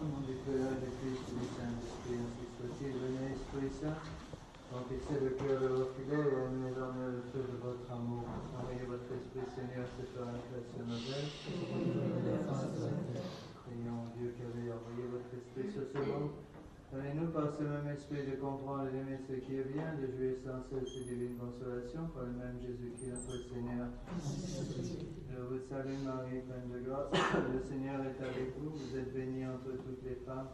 Au nom du Père, du Fils et du Saint-Esprit, ainsi soit-il. Venez, Esprit Saint, remplissez le cœur de vos fidèles et amenez dans le feu de votre amour. Envoyez votre Esprit, Seigneur, se faire inflation nos ailes. Prions Dieu qui avait envoyé votre Esprit sur ce monde. Donnez-nous par ce même Esprit de comprendre et d'aimer ce qui est bien, de jouir sans cesse de divine consolation par le même Jésus-Christ notre Seigneur. Je vous salue Marie, pleine de grâce. Le Seigneur est avec vous. Vous êtes bénie entre toutes les femmes.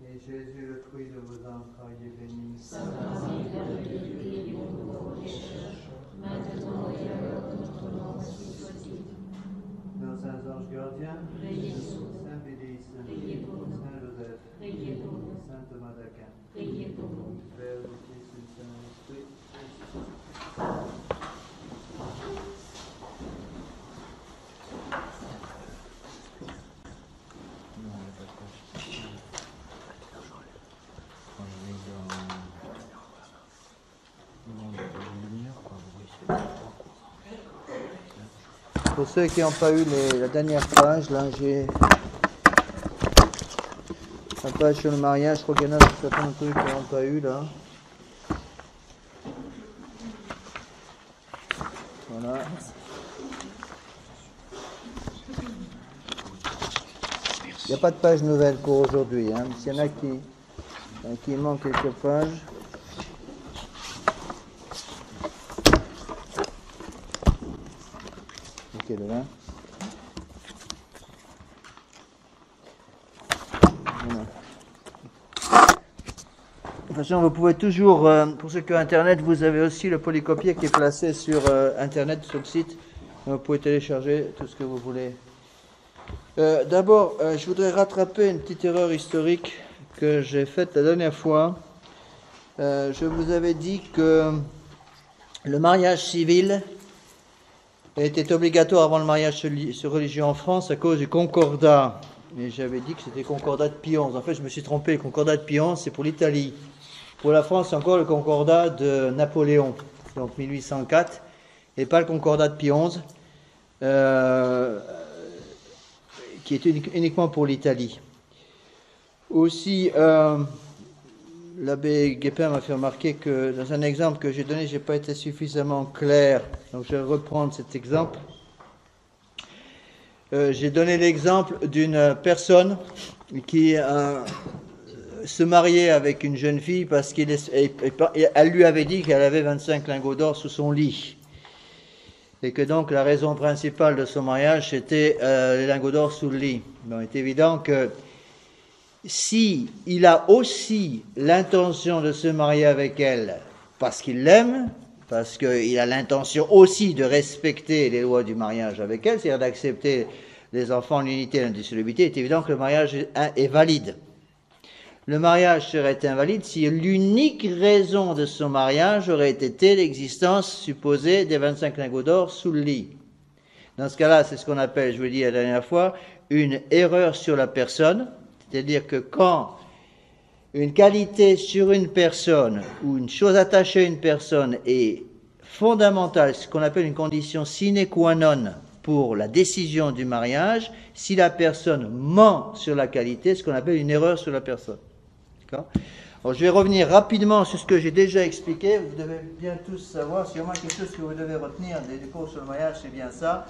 Et Jésus, le fruit de vos entrailles, est béni. Sainte Marie, Mère de Dieu, priez pour nous pauvres pécheurs, maintenant et à l'heure de notre mort, ainsi soit-il. Nos saints anges gardiens, Veillez sur nous. Saint Bédis, Priez pour nous. Saint Joseph, Priez pour nous. Saint Thomas d'Aquin, Priez pour nous. Père du Fils et du Saint-Esprit. Pour ceux qui n'ont pas eu la dernière page, là j'ai la page sur le mariage, je crois qu'il y en a certains trucs qui n'ont pas eu là. Voilà. Il n'y a pas de page nouvelle pour aujourd'hui, hein. S'il y en a qui manquent quelques pages. Ok, de là. Voilà. De toute façon, vous pouvez toujours, pour ceux qui ont Internet, vous avez aussi le polycopier qui est placé sur Internet, sur le site. Vous pouvez télécharger tout ce que vous voulez. D'abord, je voudrais rattraper une petite erreur historique que j'ai faite la dernière fois. Je vous avais dit que le mariage civil était obligatoire avant le mariage religieux en France à cause du concordat. Et j'avais dit que c'était le concordat de Pie XI. En fait, je me suis trompé. Le concordat de Pie XI, c'est pour l'Italie. Pour la France, c'est encore le concordat de Napoléon, donc 1804, et pas le concordat de Pie XI, qui est uniquement pour l'Italie. Aussi, l'abbé Guépin m'a fait remarquer que dans un exemple que j'ai donné, je n'ai pas été suffisamment clair. Donc je vais reprendre cet exemple. J'ai donné l'exemple d'une personne qui se mariait avec une jeune fille parce qu'elle lui avait dit qu'elle avait 25 lingots d'or sous son lit. Et que donc la raison principale de son mariage, c'était les lingots d'or sous le lit. Bon, il est évident que si il a aussi l'intention de se marier avec elle parce qu'il l'aime, parce qu'il a l'intention aussi de respecter les lois du mariage avec elle, c'est-à-dire d'accepter les enfants, l'unité et l'indissolubilité, il est évident que le mariage est valide. Le mariage serait invalide si l'unique raison de son mariage aurait été l'existence supposée des 25 lingots d'or sous le lit. Dans ce cas-là, c'est ce qu'on appelle, je vous l'ai dit la dernière fois, une erreur sur la personne. C'est-à-dire que quand une qualité sur une personne ou une chose attachée à une personne est fondamentale, ce qu'on appelle une condition sine qua non pour la décision du mariage, si la personne ment sur la qualité, ce qu'on appelle une erreur sur la personne. D'accord ? Alors, je vais revenir rapidement sur ce que j'ai déjà expliqué. Vous devez bien tous savoir, s'il y a au moins quelque chose que vous devez retenir des cours sur le mariage, c'est bien ça.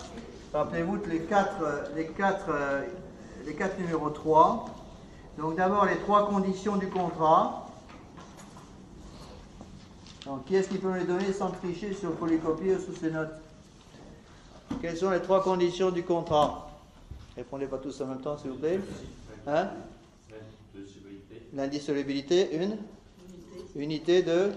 Rappelez-vous que les quatre numéros 3. Donc d'abord les 3 conditions du contrat. Donc qui est-ce qui peut me les donner sans tricher sur le polycopier ou sous ses notes? Quelles sont les 3 conditions du contrat? Répondez pas tous en même temps s'il vous plaît. Hein? L'indissolubilité, une unité de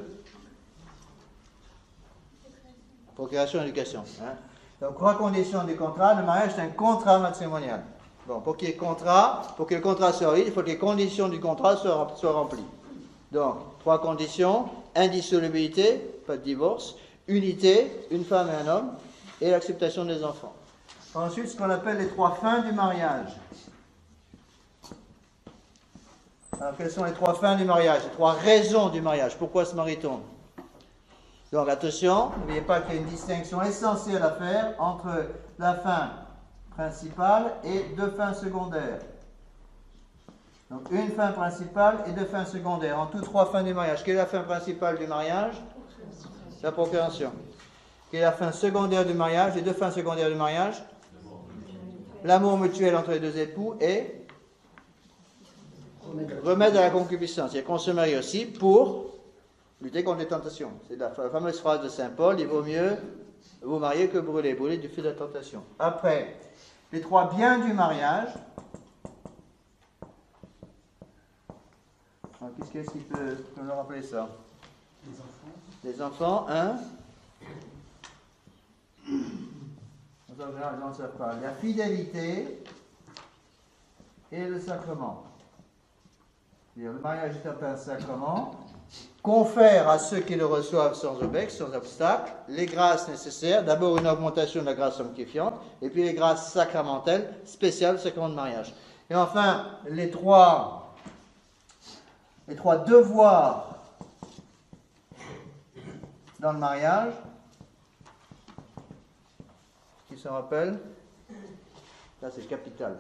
procréation et éducation. Hein? Donc 3 conditions du contrat. Le mariage est un contrat matrimonial. Bon, pour que le contrat soit valide, il faut que les conditions du contrat soient remplies. Donc, 3 conditions, indissolubilité, pas de divorce, unité, une femme et un homme, et l'acceptation des enfants. Ensuite, ce qu'on appelle les 3 fins du mariage. Alors, quelles sont les 3 fins du mariage? Les 3 raisons du mariage. Pourquoi se marie-t-on? Donc, attention, n'oubliez pas qu'il y a une distinction essentielle à faire entre la fin principale et 2 fins secondaires. Donc une fin principale et deux fins secondaires. En tout, trois fins du mariage. Quelle est la fin principale du mariage? La procréation. Quelle est la fin secondaire du mariage? Les deux fins secondaires du mariage? L'amour mutuel entre les deux époux et remède à la concupiscence. C'est qu'on se marie aussi pour lutter contre les tentations. C'est la fameuse phrase de Saint Paul, il vaut mieux vous marier que brûler du feu de la tentation. Après, les trois biens du mariage. Qu'est-ce qui peut nous rappeler ça? Les enfants, hein? La fidélité et le sacrement. Le mariage est un sacrement, confère à ceux qui le reçoivent sans obstacle, les grâces nécessaires, d'abord une augmentation de la grâce sanctifiante, et puis les grâces sacramentelles spéciales, le sacrement de mariage. Et enfin, les trois devoirs dans le mariage, qui se rappellent? Là, c'est capital.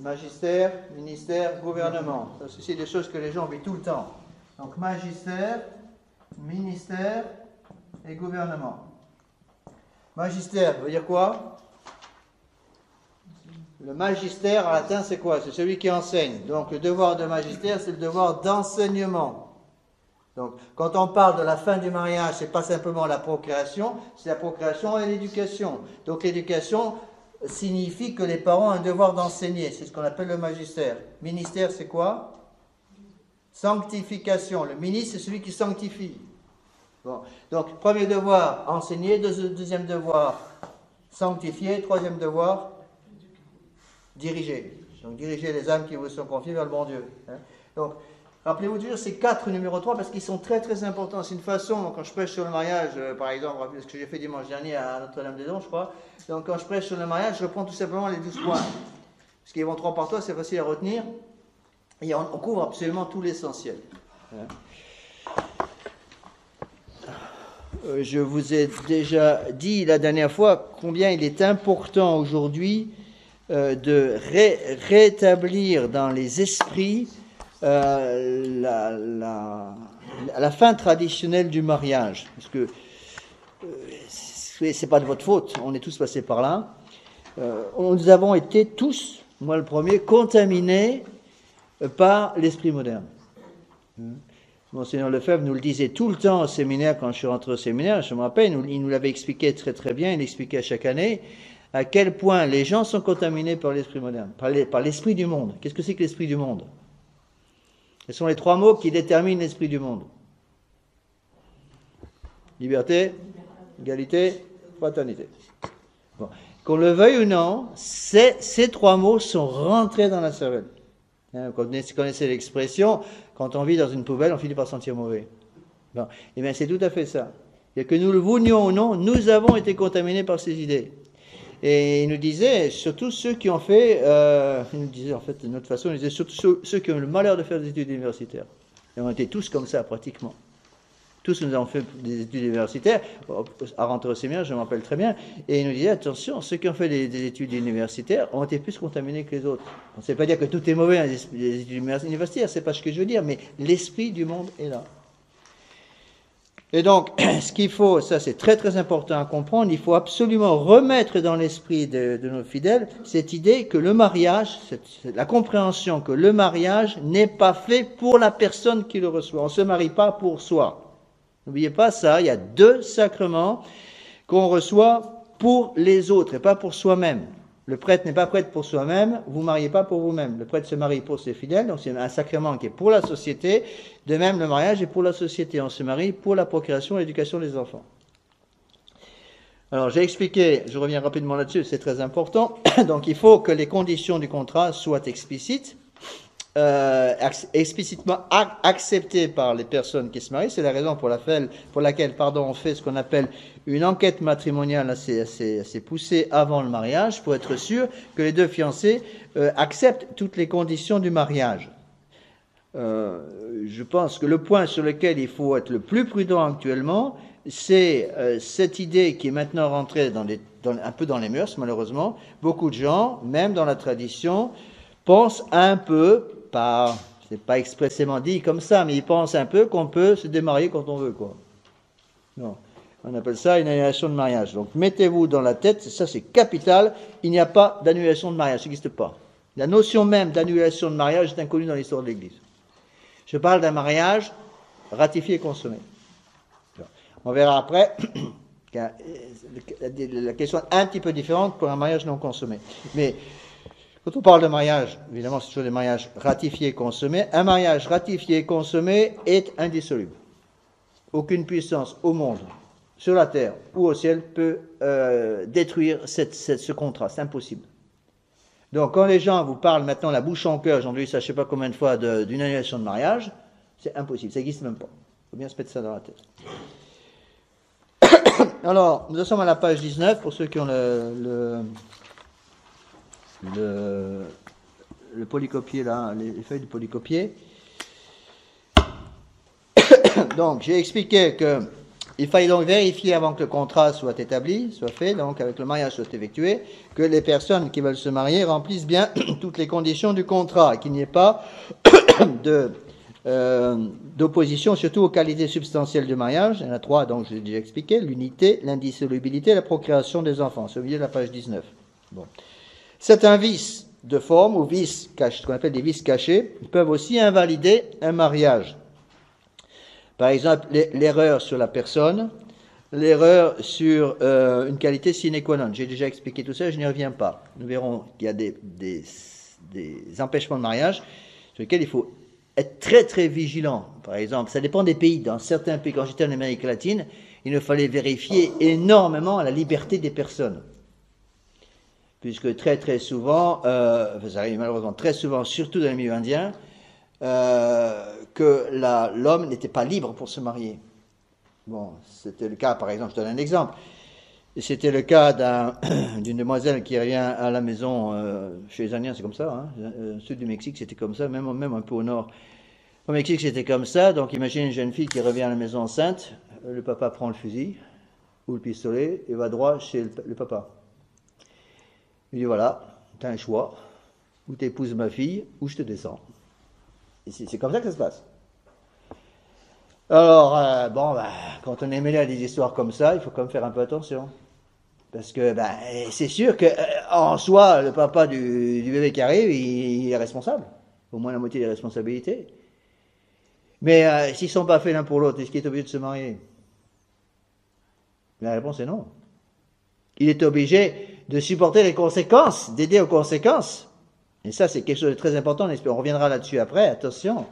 Magistère, ministère, gouvernement. Ça, c'est des choses que les gens oublient tout le temps. Donc, magistère, ministère et gouvernement. Magistère veut dire quoi? Le magistère, en latin, c'est quoi? C'est celui qui enseigne. Donc, le devoir de magistère, c'est le devoir d'enseignement. Donc, quand on parle de la fin du mariage, c'est pas simplement la procréation, c'est la procréation et l'éducation. Donc, l'éducation signifie que les parents ont un devoir d'enseigner. C'est ce qu'on appelle le magistère. Ministère, c'est quoi? Sanctification. Le ministre, c'est celui qui sanctifie. Bon. Donc, premier devoir, enseigner. Deuxième devoir, sanctifier. Troisième devoir, diriger. Donc, diriger les âmes qui vous sont confiées vers le bon Dieu. Donc, rappelez-vous toujours ces quatre numéro 3 parce qu'ils sont très très importants. C'est une façon, quand je prêche sur le mariage, par exemple, ce que j'ai fait dimanche dernier à Notre-Dame-des-Dons, je crois. Donc quand je prêche sur le mariage, je reprends tout simplement les 12 points. Parce qu'ils vont 3 par 3, c'est facile à retenir. Et on couvre absolument tout l'essentiel. Je vous ai déjà dit la dernière fois combien il est important aujourd'hui de rétablir dans les esprits la fin traditionnelle du mariage, parce que c'est pas de votre faute, on est tous passés par là. Nous avons été tous, moi le premier, contaminés par l'esprit moderne. Monseigneur Lefebvre nous le disait tout le temps au séminaire, quand je suis rentré au séminaire, je me rappelle, il nous l'avait expliqué très très bien, il l'expliquait à chaque année, à quel point les gens sont contaminés par l'esprit moderne, par l'esprit du monde. Qu'est-ce que c'est que l'esprit du monde? Ce sont les trois mots qui déterminent l'esprit du monde. Liberté, égalité, fraternité. Bon. Qu'on le veuille ou non, ces trois mots sont rentrés dans la cervelle. Vous connaissez l'expression, quand on vit dans une poubelle, on finit par sentir mauvais. Bon. Eh bien, c'est tout à fait ça. Et que nous le voulions ou non, nous avons été contaminés par ces idées. Et il nous disait, surtout ceux qui ont fait, il nous disait en fait de notre façon, il disait surtout ceux qui ont eu le malheur de faire des études universitaires. Et on était tous comme ça pratiquement. Tous nous avons fait des études universitaires, à rentrer au séminaire, je me rappelle très bien, et il nous disait attention, ceux qui ont fait des études universitaires ont été plus contaminés que les autres. On ne sait pas dire que tout est mauvais dans les études universitaires, c'est pas ce que je veux dire, mais l'esprit du monde est là. Et donc, ce qu'il faut, ça c'est très très important à comprendre, il faut absolument remettre dans l'esprit de nos fidèles cette idée que le mariage, la compréhension que le mariage n'est pas fait pour la personne qui le reçoit. On ne se marie pas pour soi. N'oubliez pas ça, il y a deux sacrements qu'on reçoit pour les autres et pas pour soi-même. Le prêtre n'est pas prêtre pour soi-même, vous ne mariez pas pour vous-même. Le prêtre se marie pour ses fidèles, donc c'est un sacrement qui est pour la société. De même, le mariage est pour la société. On se marie pour la procréation et l'éducation des enfants. Alors, j'ai expliqué, je reviens rapidement là-dessus, c'est très important. Donc, il faut que les conditions du contrat soient explicites, explicitement acceptées par les personnes qui se marient. C'est la raison pour laquelle on fait ce qu'on appelle une enquête matrimoniale assez poussée avant le mariage, pour être sûr que les deux fiancés acceptent toutes les conditions du mariage. Je pense que le point sur lequel il faut être le plus prudent actuellement, c'est cette idée qui est maintenant rentrée un peu dans les mœurs, malheureusement. Beaucoup de gens, même dans la tradition, pense un peu, c'est pas expressément dit comme ça, mais il pense un peu qu'on peut se démarier quand on veut, quoi. Non. On appelle ça une annulation de mariage. Donc mettez-vous dans la tête, ça c'est capital, il n'y a pas d'annulation de mariage, ça n'existe pas. La notion même d'annulation de mariage est inconnue dans l'histoire de l'Église. Je parle d'un mariage ratifié et consommé. On verra après la question est un petit peu différente pour un mariage non consommé. Mais quand on parle de mariage, évidemment c'est toujours des mariages ratifiés et consommés. Un mariage ratifié et consommé est indissoluble. Aucune puissance au monde, sur la terre ou au ciel, peut détruire ce contrat. C'est impossible. Donc quand les gens vous parlent maintenant la bouche en cœur, j'en ai eu ça je ne sais pas combien de fois d'une annulation de mariage, c'est impossible, ça n'existe même pas. Il faut bien se mettre ça dans la tête. Alors, nous sommes à la page 19, pour ceux qui ont le polycopier là, les feuilles de polycopier. Donc, j'ai expliqué qu'il fallait donc vérifier avant que le contrat soit établi, soit fait, donc avec le mariage soit effectué, que les personnes qui veulent se marier remplissent bien toutes les conditions du contrat, et qu'il n'y ait pas d'opposition, surtout aux qualités substantielles du mariage. Il y en a trois, donc je l'ai déjà expliqué: l'unité, l'indissolubilité, la procréation des enfants. C'est au milieu de la page 19. Bon. C'est un vice de forme, ou vice caché, ce qu'on appelle des vices cachés, ils peuvent aussi invalider un mariage. Par exemple, l'erreur sur la personne, l'erreur sur une qualité sine qua non. J'ai déjà expliqué tout ça, je n'y reviens pas. Nous verrons qu'il y a des empêchements de mariage sur lesquels il faut être très très vigilant. Par exemple, ça dépend des pays. Dans certains pays, quand j'étais en Amérique latine, il nous fallait vérifier énormément la liberté des personnes. Puisque très très souvent, ça arrive malheureusement très souvent, surtout dans les milieux indiens, que l'homme n'était pas libre pour se marier. Bon, c'était le cas, par exemple, je donne un exemple. C'était le cas d'une demoiselle qui revient à la maison, chez les Indiens, c'est comme ça, hein, sud du Mexique, c'était comme ça, même un peu au nord. Au Mexique, c'était comme ça, donc imaginez une jeune fille qui revient à la maison enceinte, le papa prend le fusil, ou le pistolet, et va droit chez le papa. Il dit, voilà, t'as un choix, ou t'épouses ma fille, ou je te descends. Et c'est comme ça que ça se passe. Alors, quand on est mêlé à des histoires comme ça, il faut quand même faire un peu attention. Parce que c'est sûr qu'en soi, le papa du bébé qui arrive, il est responsable. Au moins la moitié des responsabilités. Mais s'ils ne sont pas faits l'un pour l'autre, est-ce qu'il est obligé de se marier? La réponse est non. Il est obligé de supporter les conséquences, d'aider aux conséquences. Et ça, c'est quelque chose de très important. On reviendra là-dessus après, attention.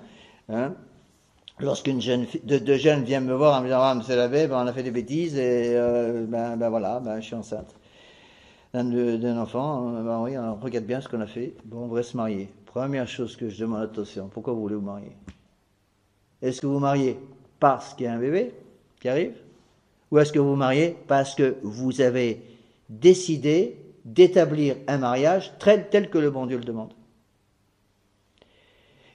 Hein? Lorsqu'une deux jeunes viennent me voir en me disant, ah, monsieur l'abbé, on a fait des bêtises et voilà, je suis enceinte d'un enfant, oui, on regarde bien ce qu'on a fait, bon, on devrait se marier. Première chose que je demande, attention, pourquoi vous voulez vous marier? Est-ce que vous mariez parce qu'il y a un bébé qui arrive? Ou est-ce que vous mariez parce que vous avez décidé d'établir un mariage tel que le bon Dieu le demande?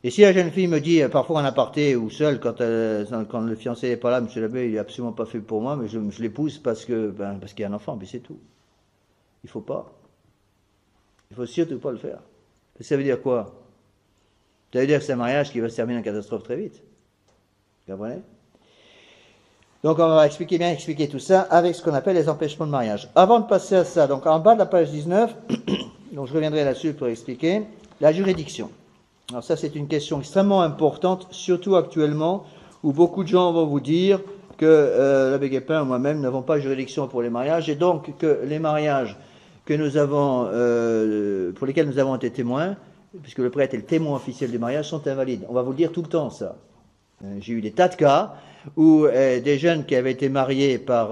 Et si la jeune fille me dit, parfois en aparté ou seule, quand le fiancé n'est pas là, monsieur l'abbé, il n'est absolument pas fait pour moi, mais je l'épouse parce qu'il y a un enfant, puis c'est tout. Il ne faut pas. Il ne faut surtout pas le faire. Ça veut dire quoi? Ça veut dire que c'est un mariage qui va se terminer en catastrophe très vite. Vous comprenez? Donc on va expliquer tout ça avec ce qu'on appelle les empêchements de mariage. Avant de passer à ça, donc en bas de la page 19, donc je reviendrai là-dessus pour expliquer, la juridiction. Alors ça, c'est une question extrêmement importante, surtout actuellement, où beaucoup de gens vont vous dire que l'abbé Guépin ou moi-même n'avons pas juridiction pour les mariages, et donc que les mariages que nous avons, pour lesquels nous avons été témoins, puisque le prêtre est le témoin officiel du mariage, sont invalides. On va vous le dire tout le temps, ça. J'ai eu des tas de cas où des jeunes qui avaient été mariés par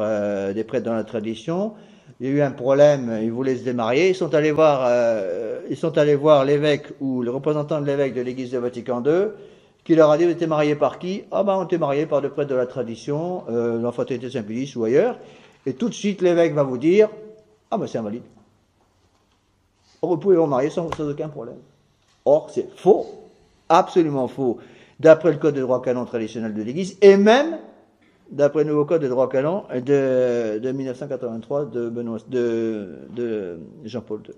des prêtres dans la tradition, il y a eu un problème, ils voulaient se démarier, ils sont allés voir l'évêque ou le représentant de l'évêque de l'église de Vatican II, qui leur a dit, vous étiez mariés par qui? Ah on était mariés par des prêtres de la tradition, l'enfantalité Saint-Pédis ou ailleurs, et tout de suite l'évêque va vous dire, c'est invalide. Vous pouvez vous marier sans aucun problème. Or, c'est faux, absolument faux, d'après le code de droit canon traditionnel de l'église, et même d'après le nouveau code de droit canon de 1983 de Jean-Paul II.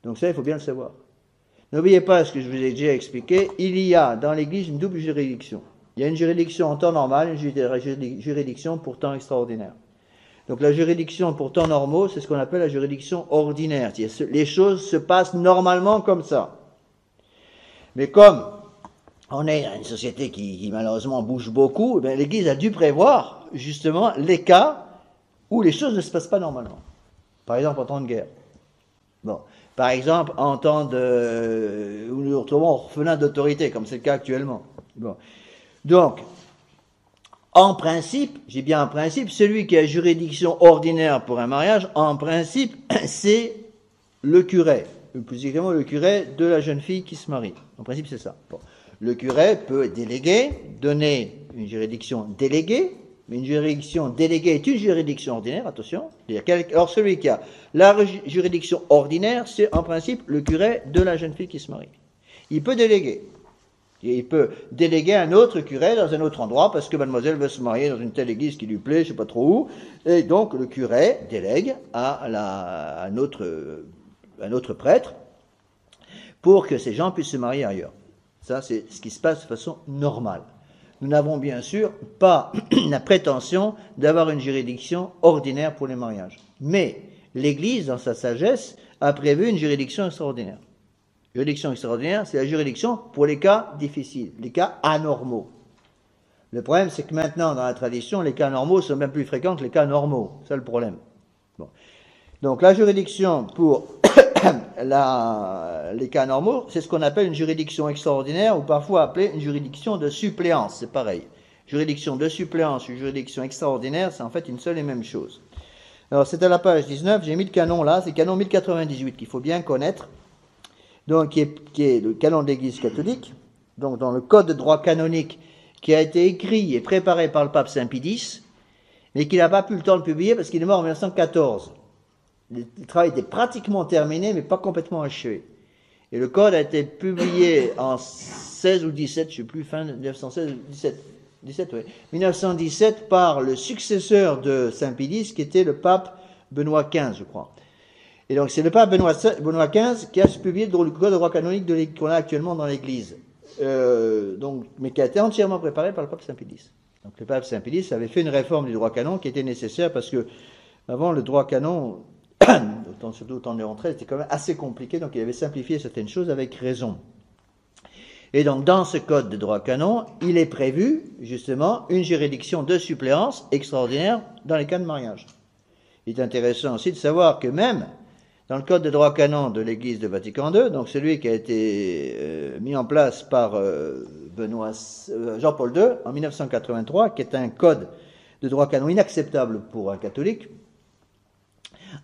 Donc ça, il faut bien le savoir. N'oubliez pas ce que je vous ai déjà expliqué, il y a dans l'Église une double juridiction. Il y a une juridiction en temps normal, une juridiction pour temps extraordinaire. Donc la juridiction pour temps normaux, c'est ce qu'on appelle la juridiction ordinaire. Les choses se passent normalement comme ça. Mais comme on est dans une société qui malheureusement bouge beaucoup, eh l'Église a dû prévoir justement les cas où les choses ne se passent pas normalement. Par exemple en temps de guerre. Bon. Par exemple en temps de où nous retrouvons orphelin d'autorité, comme c'est le cas actuellement. Bon. Donc, en principe, j'ai bien en principe, celui qui a juridiction ordinaire pour un mariage, en principe, c'est le curé, plus exactement le curé de la jeune fille qui se marie. En principe, c'est ça. Bon. Le curé peut déléguer, donner une juridiction déléguée, mais une juridiction déléguée est une juridiction ordinaire, attention. Alors celui qui a la juridiction ordinaire, c'est en principe le curé de la jeune fille qui se marie. Il peut déléguer. Et il peut déléguer un autre curé dans un autre endroit parce que mademoiselle veut se marier dans une telle église qui lui plaît, je sais pas trop où. Et donc le curé délègue à un autre prêtre pour que ces gens puissent se marier ailleurs. Ça, c'est ce qui se passe de façon normale. Nous n'avons bien sûr pas la prétention d'avoir une juridiction ordinaire pour les mariages. Mais l'Église, dans sa sagesse, a prévu une juridiction extraordinaire. Juridiction extraordinaire, c'est la juridiction pour les cas difficiles, les cas anormaux. Le problème, c'est que maintenant, dans la tradition, les cas normaux sont bien plus fréquents que les cas normaux. C'est le problème. Bon. Donc, la juridiction pour les cas normaux, c'est ce qu'on appelle une juridiction extraordinaire ou parfois appelée une juridiction de suppléance. C'est pareil. Juridiction de suppléance ou juridiction extraordinaire, c'est en fait une seule et même chose. Alors, c'est à la page 19, j'ai mis le canon là, c'est le canon 1098 qu'il faut bien connaître. Donc, qui est le canon de l'Église catholique, donc dans le code de droit canonique qui a été écrit et préparé par le pape Saint Pie X, mais qu'il n'a pas pu le temps de publier parce qu'il est mort en 1914. Le travail était pratiquement terminé, mais pas complètement achevé. Et le code a été publié en 16 ou 17, je ne sais plus, fin 1916 ou 1917 par le successeur de Saint Pie X, qui était le pape Benoît XV, je crois. Et donc, c'est le pape Benoît XV qui a publié le code de droit canonique qu'on a actuellement dans l'Église. Mais qui a été entièrement préparé par le pape Saint Pie X. Donc, le pape Saint Pie X avait fait une réforme du droit canon qui était nécessaire parce que, avant, le droit canon, surtout au temps des rentrées, c'était quand même assez compliqué, donc il avait simplifié certaines choses avec raison. Et donc, dans ce code de droit canon, il est prévu, justement, une juridiction de suppléance extraordinaire dans les cas de mariage. Il est intéressant aussi de savoir que même dans le code de droit canon de l'Église de Vatican II, donc celui qui a été mis en place par Jean-Paul II en 1983, qui est un code de droit canon inacceptable pour un catholique,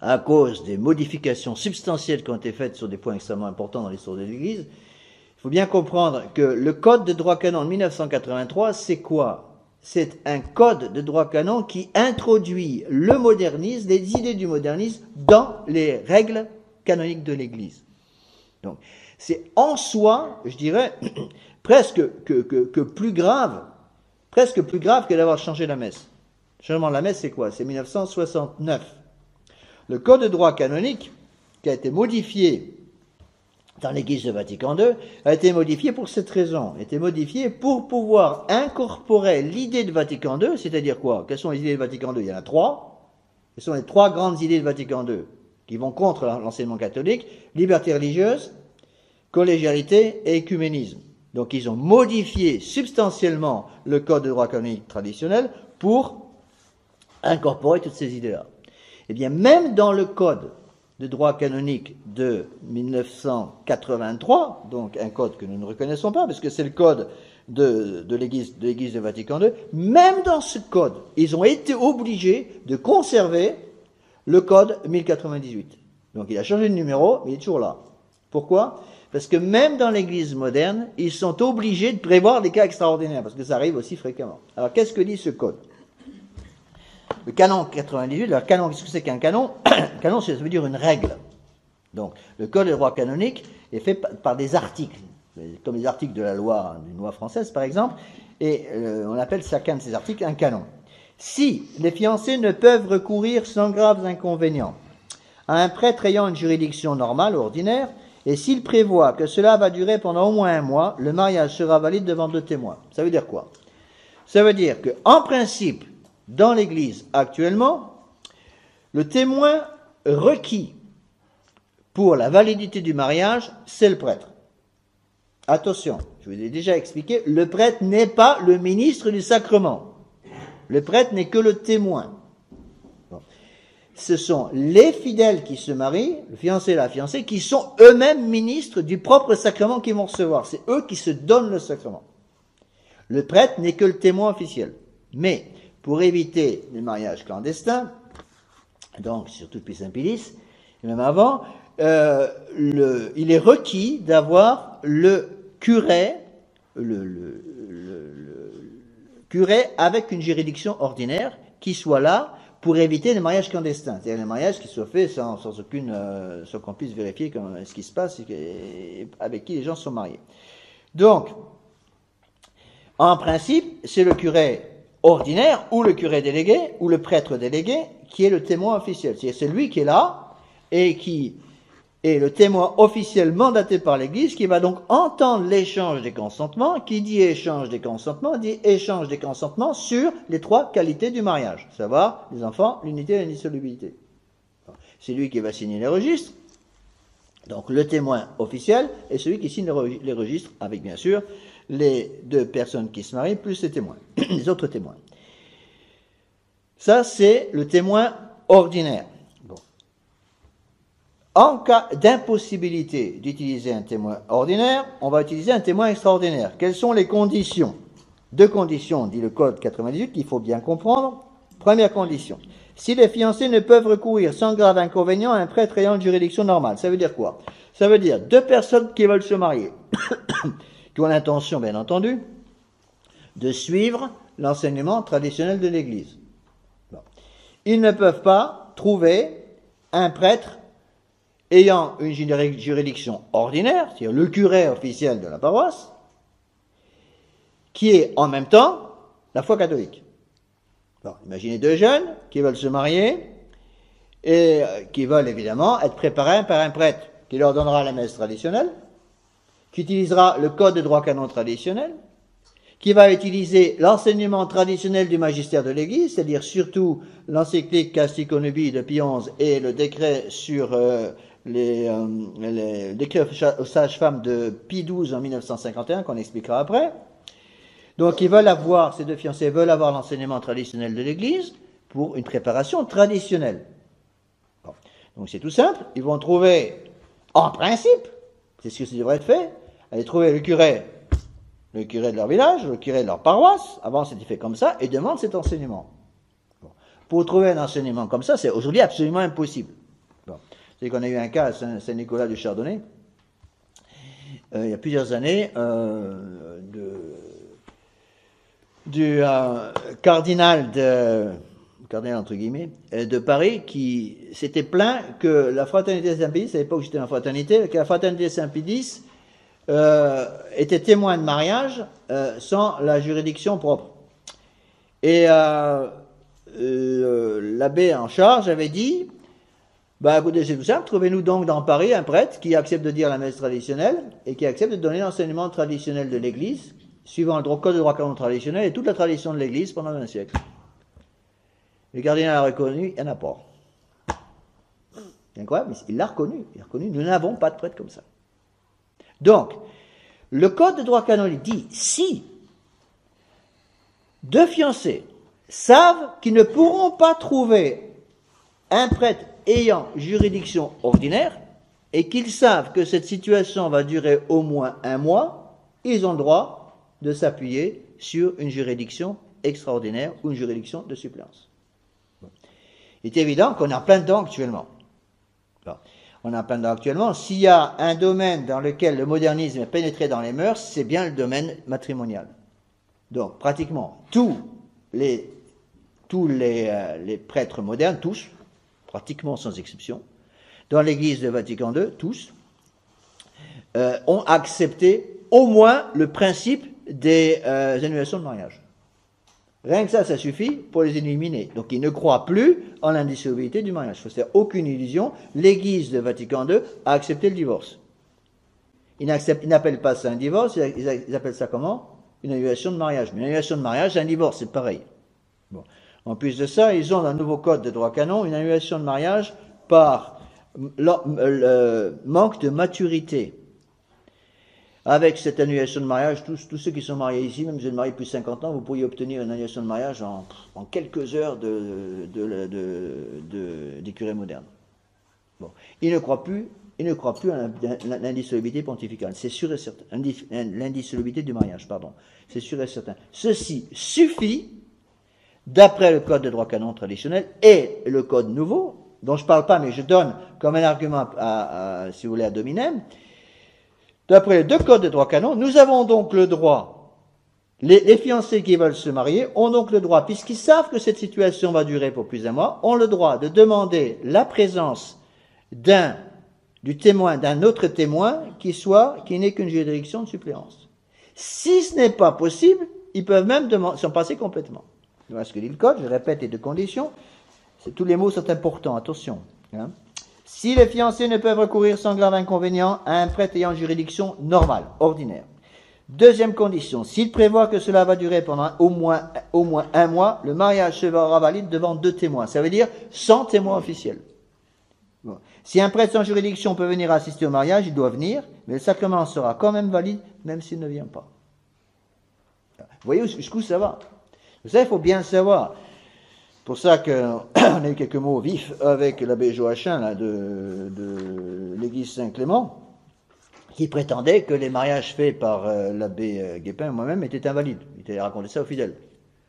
à cause des modifications substantielles qui ont été faites sur des points extrêmement importants dans l'histoire de l'Église. Il faut bien comprendre que le code de droit canon de 1983, c'est quoi ? C'est un code de droit canon qui introduit le modernisme, les idées du modernisme dans les règles canoniques de l'Église. Donc, c'est en soi, je dirais, presque plus grave que d'avoir changé la messe. Le changement de la messe, c'est quoi ? C'est 1969. Le code de droit canonique, qui a été modifié dans l'Église de Vatican II, a été modifié pour cette raison. A été modifié pour pouvoir incorporer l'idée de Vatican II, c'est-à-dire quoi ? Quelles sont les idées de Vatican II ? Il y en a 3. Ce sont les 3 grandes idées de Vatican II qui vont contre l'enseignement catholique: liberté religieuse, collégialité et écuménisme. Donc ils ont modifié substantiellement le code de droit canonique traditionnel pour incorporer toutes ces idées-là. Eh bien, même dans le code de droit canonique de 1983, donc un code que nous ne reconnaissons pas, parce que c'est le code de l'Église de Vatican II, même dans ce code, ils ont été obligés de conserver le code 1098. Donc il a changé de numéro, mais il est toujours là. Pourquoi ? Parce que même dans l'Église moderne, ils sont obligés de prévoir des cas extraordinaires, parce que ça arrive aussi fréquemment. Alors qu'est-ce que dit ce code ? Le canon 98, alors canon, qu'est-ce que c'est qu'un canon ? Un canon, ça veut dire une règle. Donc, le code de droit canonique est fait par des articles, comme les articles de la loi, d'une loi française par exemple, et on appelle chacun de ces articles un canon. Si les fiancés ne peuvent recourir sans graves inconvénients à un prêtre ayant une juridiction normale, ordinaire, Et s'il prévoit que cela va durer pendant au moins 1 mois, le mariage sera valide devant 2 témoins. Ça veut dire quoi? Ça veut dire que, en principe, dans l'Église actuellement, le témoin requis pour la validité du mariage, c'est le prêtre. Attention, je vous ai déjà expliqué, le prêtre n'est pas le ministre du sacrement. Le prêtre n'est que le témoin. Bon. Ce sont les fidèles qui se marient, le fiancé et la fiancée, qui sont eux-mêmes ministres du propre sacrement qu'ils vont recevoir. C'est eux qui se donnent le sacrement. Le prêtre n'est que le témoin officiel. Mais, pour éviter les mariages clandestins, donc surtout depuis Saint-Pilice, et même avant, il est requis d'avoir le curé avec une juridiction ordinaire qui soit là pour éviter les mariages clandestins, c'est-à-dire les mariages qui soient faits sans qu'on puisse vérifier ce qui se passe et avec qui les gens sont mariés. Donc, en principe, c'est le curé ordinaire ou le curé délégué ou le prêtre délégué qui est le témoin officiel. C'est lui qui est là et qui est le témoin officiel mandaté par l'Église qui va donc entendre l'échange des consentements. Qui dit échange des consentements dit échange des consentements sur les 3 qualités du mariage, à savoir les enfants, l'unité et l'indissolubilité. C'est lui qui va signer les registres, donc le témoin officiel est celui qui signe les registres avec bien sûr les 2 personnes qui se marient plus les témoins, les autres témoins. Ça c'est le témoin ordinaire. En cas d'impossibilité d'utiliser un témoin ordinaire, on va utiliser un témoin extraordinaire. Quelles sont les conditions? 2 conditions, dit le Code 98, qu'il faut bien comprendre. Première condition, si les fiancés ne peuvent recourir sans grave inconvénient à un prêtre ayant une juridiction normale. Ça veut dire quoi? Ça veut dire 2 personnes qui veulent se marier, qui ont l'intention, bien entendu, de suivre l'enseignement traditionnel de l'Église. Bon. Ils ne peuvent pas trouver un prêtre ayant une juridiction ordinaire, c'est-à-dire le curé officiel de la paroisse, qui est en même temps la foi catholique. Bon, imaginez 2 jeunes qui veulent se marier et qui veulent évidemment être préparés par un prêtre qui leur donnera la messe traditionnelle, qui utilisera le code de droit canon traditionnel, qui va utiliser l'enseignement traditionnel du magistère de l'Église, c'est-à-dire surtout l'encyclique Castico Nubi de Pie XI et le décret sur les décrets aux sages-femmes de Pie XII en 1951, qu'on expliquera après. Donc, ces 2 fiancés veulent avoir l'enseignement traditionnel de l'Église pour une préparation traditionnelle. Bon. Donc, c'est tout simple. Ils vont trouver, en principe, c'est ce qui devrait être fait, aller trouver le curé de leur village, le curé de leur paroisse, avant c'était fait comme ça, et demande cet enseignement. Bon. Pour trouver un enseignement comme ça, c'est aujourd'hui absolument impossible. Bon. C'est qu'on a eu un cas à Saint-Nicolas du Chardonnay, il y a plusieurs années, du cardinal entre guillemets, de Paris, qui s'était plaint que la fraternité Saint-Pédis, à l'époque où j'étais en fraternité, que la fraternité Saint-Pédis était témoin de mariage sans la juridiction propre. Et l'abbé en charge avait dit, écoutez, c'est tout simple, trouvez-nous donc dans Paris un prêtre qui accepte de dire la messe traditionnelle et qui accepte de donner l'enseignement traditionnel de l'Église, suivant le code de droit canon traditionnel et toute la tradition de l'Église pendant 20 siècles. Le cardinal a reconnu, il n'y en a pas. C'est incroyable, mais il l'a reconnu. Il a reconnu, nous n'avons pas de prêtre comme ça. Donc, le code de droit canonique dit, si 2 fiancés savent qu'ils ne pourront pas trouver un prêtre ayant juridiction ordinaire, et qu'ils savent que cette situation va durer au moins 1 mois, ils ont le droit de s'appuyer sur une juridiction extraordinaire ou une juridiction de suppléance. Bon. Il est évident qu'on est en plein dedans actuellement. Bon. On est en plein dedans actuellement. S'il y a un domaine dans lequel le modernisme est pénétré dans les mœurs, c'est bien le domaine matrimonial. Donc, pratiquement tous les prêtres modernes, tous, pratiquement sans exception, dans l'Église de Vatican II, tous, ont accepté au moins le principe des annulations de mariage. Rien que ça suffit pour les éliminer. Donc ils ne croient plus en l'indissolubilité du mariage. Il ne faut se faire aucune illusion. L'Église de Vatican II a accepté le divorce. Ils n'appellent pas ça un divorce, ils appellent ça comment? Une annulation de mariage. Mais une annulation de mariage, c'est un divorce, c'est pareil. Bon. En plus de ça, ils ont dans le nouveau code de droit canon une annulation de mariage par manque de maturité. Avec cette annulation de mariage, tous ceux qui sont mariés ici, même si vous êtes mariés depuis 50 ans, vous pourriez obtenir une annulation de mariage en quelques heures des curés modernes. Bon. Ils ne croient plus à l'indissolubilité pontificale. C'est sûr et certain. L'indissolubilité du mariage, pardon. C'est sûr et certain. Ceci suffit, d'après le code de droit canon traditionnel et le code nouveau, dont je ne parle pas, mais je donne comme un argument, si vous voulez, à Dominem. D'après les deux codes de droit canon, nous avons donc le droit, les fiancés qui veulent se marier ont donc le droit, puisqu'ils savent que cette situation va durer pour plus d'un mois, ont le droit de demander la présence d'un autre témoin qui n'ait qu'une juridiction de suppléance. Si ce n'est pas possible, ils peuvent même s'en passer complètement. Voilà ce que dit le code, je répète les deux conditions. Tous les mots sont importants, attention. Hein. Si les fiancés ne peuvent recourir sans grave inconvénient à un prêtre ayant juridiction normale, ordinaire. Deuxième condition, s'il prévoit que cela va durer pendant au moins un mois, le mariage se verra valide devant 2 témoins. Ça veut dire sans témoin officiel. Bon. Si un prêtre sans juridiction peut venir assister au mariage, il doit venir, mais le sacrement sera quand même valide, même s'il ne vient pas. Vous voyez jusqu'où ça va? Ça, il faut bien le savoir. C'est pour ça qu'on a eu quelques mots vifs avec l'abbé Joachim là, de l'église Saint-Clément, qui prétendait que les mariages faits par l'abbé Guépin, moi-même, étaient invalides. Il avait raconté ça aux fidèles.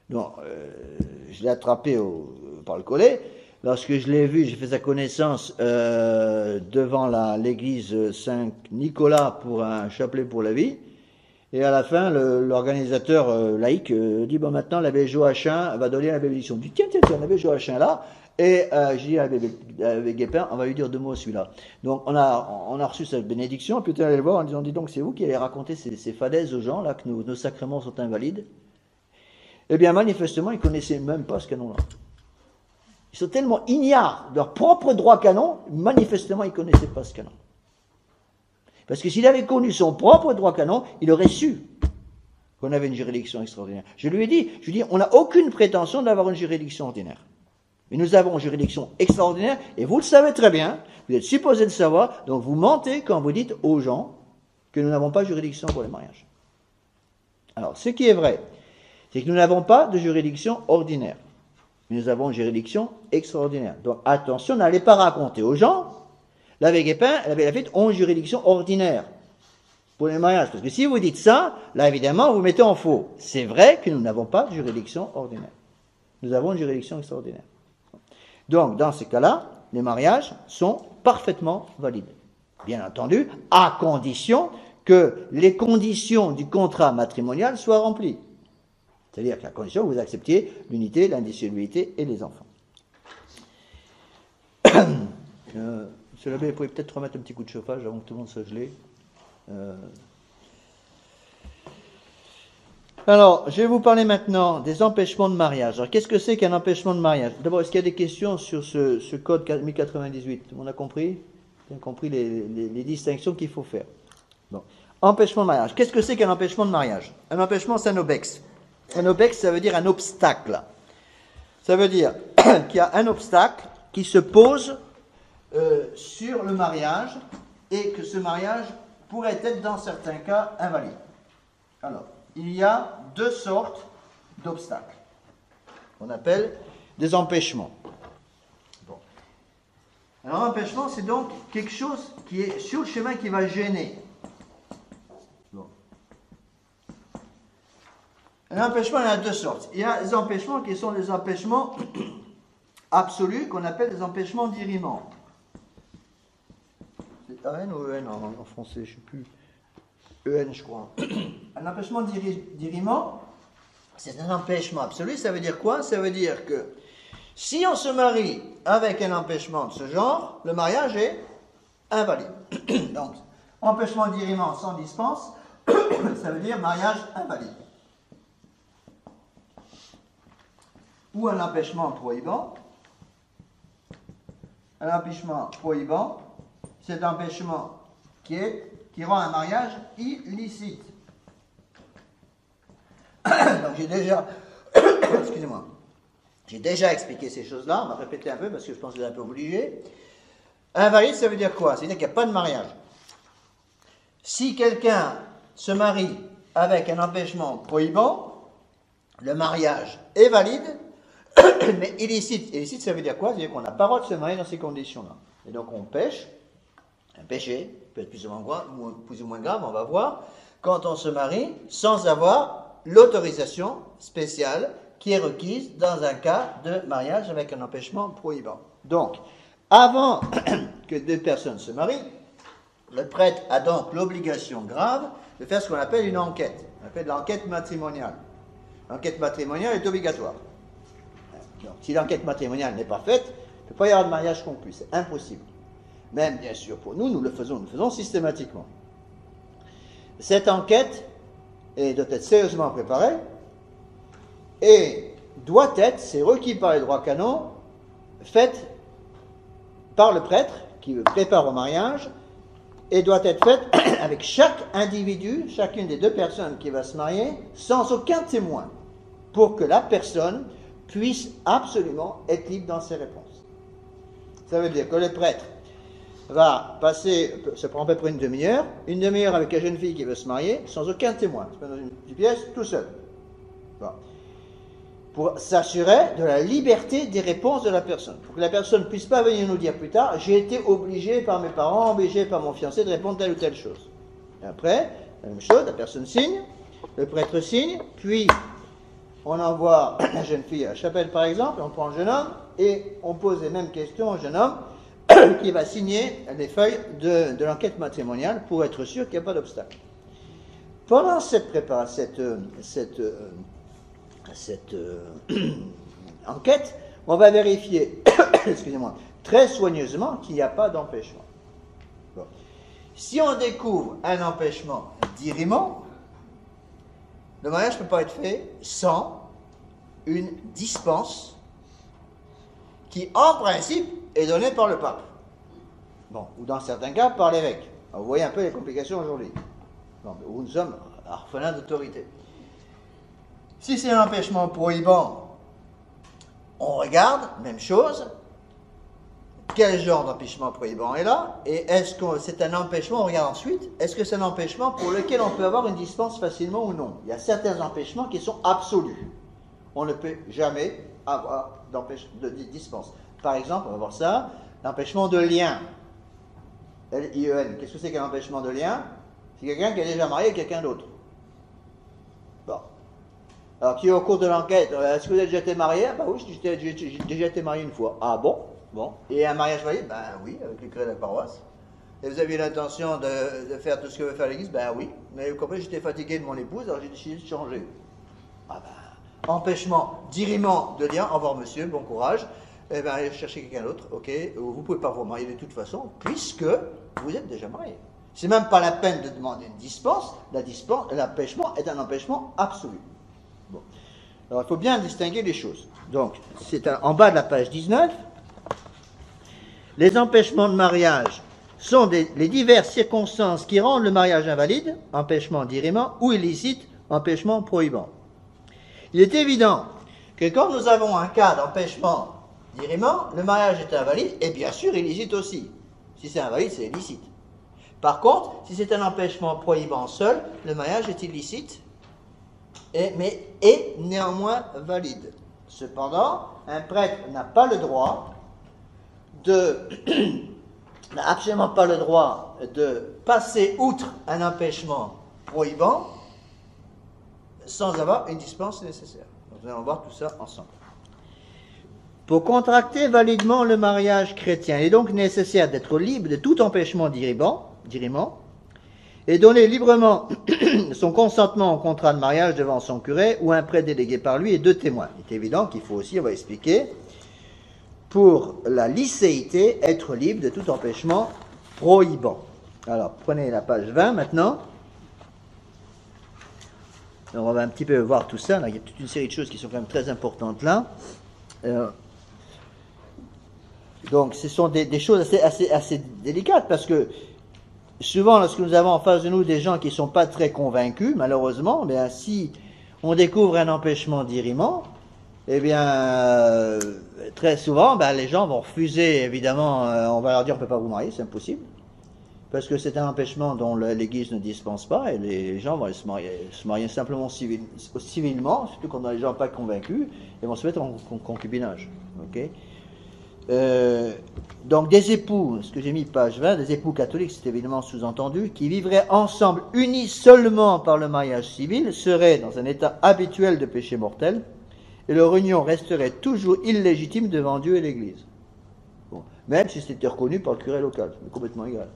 Donc, je l'ai attrapé par le collet. Lorsque je l'ai vu, j'ai fait sa connaissance devant l'église Saint-Nicolas pour un chapelet pour la vie. Et à la fin, l'organisateur laïque dit, bon, maintenant, l'abbé Joachim va donner la bénédiction. Je dis, tiens, l'abbé Joachim là. Et je dis à l'abbé Guépin, on va lui dire 2 mots celui-là. Donc, on a reçu cette bénédiction, et puis on est allé le voir en disant, dis donc, c'est vous qui allez raconter ces fadaises aux gens, là, que nos sacrements sont invalides. Eh bien, manifestement, ils ne connaissaient même pas ce canon-là. Ils sont tellement ignares de leur propre droit canon, manifestement, ils ne connaissaient pas ce canon. Parce que s'il avait connu son propre droit canon, il aurait su qu'on avait une juridiction extraordinaire. Je lui ai dit, on n'a aucune prétention d'avoir une juridiction ordinaire. Mais nous avons une juridiction extraordinaire, et vous le savez très bien, vous êtes supposé le savoir, donc vous mentez quand vous dites aux gens que nous n'avons pas de juridiction pour les mariages. Alors, ce qui est vrai, c'est que nous n'avons pas de juridiction ordinaire. Mais nous avons une juridiction extraordinaire. Donc, attention, n'allez pas raconter aux gens, l'abbé Guépin et l'abbé Laffitte ont une juridiction ordinaire pour les mariages. Parce que si vous dites ça, là, évidemment, vous mettez en faux. C'est vrai que nous n'avons pas de juridiction ordinaire. Nous avons une juridiction extraordinaire. Donc, dans ces cas-là, les mariages sont parfaitement valides. Bien entendu, à condition que les conditions du contrat matrimonial soient remplies. C'est-à-dire qu'à condition que vous acceptiez l'unité, l'indissolubilité et les enfants. Monsieur l'abbé, vous pouvez peut-être remettre un petit coup de chauffage avant que tout le monde soit gelé. Alors, je vais vous parler maintenant des empêchements de mariage. Alors, qu'est-ce que c'est qu'un empêchement de mariage? D'abord, est-ce qu'il y a des questions sur ce code 1098? On a compris? On a compris les distinctions qu'il faut faire. Bon. Empêchement de mariage. Qu'est-ce que c'est qu'un empêchement de mariage? Un empêchement, c'est un obex. Un obex, ça veut dire un obstacle. Ça veut dire qu'il y a un obstacle qui se pose sur le mariage et que ce mariage pourrait être dans certains cas invalide. Alors, il y a 2 sortes d'obstacles qu'on appelle des empêchements. Bon. Alors, un empêchement, c'est donc quelque chose qui est sur le chemin qui va gêner. Bon. Un empêchement, il y en a 2 sortes. Il y a des empêchements qui sont des empêchements absolus qu'on appelle des empêchements d'irriment. C'est AN ou EN en français, je ne sais plus. EN, je crois. Un empêchement d'irriment, c'est un empêchement absolu. Ça veut dire quoi? Ça veut dire que si on se marie avec un empêchement de ce genre, le mariage est invalide. Donc, empêchement d'irriment sans dispense, ça veut dire mariage invalide. Ou un empêchement prohibant. Un empêchement prohibant, c'est un empêchement qui qui rend un mariage illicite. Donc j'ai déjà, excusez-moi, j'ai déjà expliqué ces choses-là, on va répéter un peu parce que je pense que c'est un peu obligé. Invalide, ça veut dire quoi? Ça veut dire qu'il n'y a pas de mariage. Si quelqu'un se marie avec un empêchement prohibant, le mariage est valide, mais illicite. Illicite, ça veut dire quoi? Ça veut dire qu'on n'a pas le droit de se marier dans ces conditions-là. Et donc on pêche, un péché, peut être plus ou moins grave, on va voir, quand on se marie sans avoir l'autorisation spéciale qui est requise dans un cas de mariage avec un empêchement prohibant. Donc, avant que deux personnes se marient, le prêtre a donc l'obligation grave de faire ce qu'on appelle une enquête. On appelle l'enquête matrimoniale. L'enquête matrimoniale est obligatoire. Donc, si l'enquête matrimoniale n'est pas faite, il ne peut pas y avoir de mariage conclu, c'est impossible. Même, bien sûr, pour nous, nous le faisons systématiquement. Cette enquête doit être sérieusement préparée et doit être, c'est requis par les droits canons, faite par le prêtre qui le prépare au mariage et doit être faite avec chaque individu, chacune des deux personnes qui va se marier, sans aucun témoin, pour que la personne puisse absolument être libre dans ses réponses. Ça veut dire que le prêtre va passer, ça prend à peu près une demi-heure avec la jeune fille qui veut se marier, sans aucun témoin, dans une petite pièce, tout seul. Bon. Pour s'assurer de la liberté des réponses de la personne. Pour que la personne ne puisse pas venir nous dire plus tard, j'ai été obligé par mes parents, obligé par mon fiancé de répondre telle ou telle chose. Et après, la même chose, la personne signe, le prêtre signe, puis on envoie la jeune fille à la chapelle par exemple, on prend le jeune homme, et on pose les mêmes questions au jeune homme, qui va signer les feuilles de l'enquête matrimoniale pour être sûr qu'il n'y a pas d'obstacle. Pendant cette enquête, on va vérifier, excusez-moi, très soigneusement qu'il n'y a pas d'empêchement. Bon. Si on découvre un empêchement d'irriment, le mariage ne peut pas être fait sans une dispense qui, en principe, est donnée par le pape. Bon, ou dans certains cas, par l'évêque. Vous voyez un peu les complications aujourd'hui. Où nous sommes orphelins d'autorité. Si c'est un empêchement prohibant, on regarde, même chose, quel genre d'empêchement prohibant est là, et est-ce que c'est un empêchement, on regarde ensuite, est-ce que c'est un empêchement pour lequel on peut avoir une dispense facilement ou non? Il y a certains empêchements qui sont absolus. On ne peut jamais avoir de dispense. Par exemple, on va voir ça, l'empêchement de lien. L-I-E-N. Qu'est-ce que c'est qu'un empêchement de lien? C'est quelqu'un qui est déjà marié avec quelqu'un d'autre. Bon. Alors, qui au cours de l'enquête, est-ce que vous avez déjà été marié? Ben oui, j'ai déjà été marié une fois. Ah bon? Bon. Et un mariage valide? Ben oui, avec le curé de la paroisse. Et vous aviez l'intention de faire tout ce que veut faire l'église? Ben oui. Mais vous comprenez, j'étais fatigué de mon épouse, alors j'ai décidé de changer. Ah ben, empêchement d'irriment de lien, au revoir monsieur, bon courage. Eh bien, allez chercher quelqu'un d'autre, ok? Vous ne pouvez pas vous marier de toute façon, puisque vous êtes déjà marié. C'est même pas la peine de demander une dispense, l'empêchement est un empêchement absolu. Bon. Alors, il faut bien distinguer les choses. Donc, c'est en bas de la page 19. Les empêchements de mariage sont les diverses circonstances qui rendent le mariage invalide, empêchement d'irriment, ou illicite, empêchement prohibant. Il est évident que quand nous avons un cas d'empêchement d'irriment, le mariage est invalide et bien sûr illicite aussi. Si c'est invalide, c'est illicite. Par contre, si c'est un empêchement prohibant seul, le mariage est illicite, mais est néanmoins valide. Cependant, un prêtre n'a pas le droit n'a absolument pas le droit de passer outre un empêchement prohibant sans avoir une dispense nécessaire. Donc, nous allons voir tout ça ensemble. Pour contracter validement le mariage chrétien, il est donc nécessaire d'être libre de tout empêchement d'irriment et donner librement son consentement au contrat de mariage devant son curé ou un prêtre délégué par lui et deux témoins. Il est évident qu'il faut aussi, on va expliquer, pour la licéité, être libre de tout empêchement prohibant. Alors, prenez la page 20 maintenant. Alors, on va un petit peu voir tout ça. Là, il y a toute une série de choses qui sont quand même très importantes là. Donc, ce sont des choses assez délicates parce que souvent, lorsque nous avons en face de nous des gens qui ne sont pas très convaincus, malheureusement, bien, si on découvre un empêchement d'irriment, eh bien, très souvent, ben, les gens vont refuser, évidemment, on va leur dire on ne peut pas vous marier, c'est impossible. Parce que c'est un empêchement dont l'Église ne dispense pas, et les gens vont se marier simplement civilement, surtout quand les gens ne sont pas convaincus, et vont se mettre en concubinage. Okay. Donc des époux, ce que j'ai mis page 20, des époux catholiques, c'est évidemment sous-entendu, qui vivraient ensemble unis seulement par le mariage civil, seraient dans un état habituel de péché mortel, et leur union resterait toujours illégitime devant Dieu et l'Église. Bon. Même si c'était reconnu par le curé local, c'est complètement égal.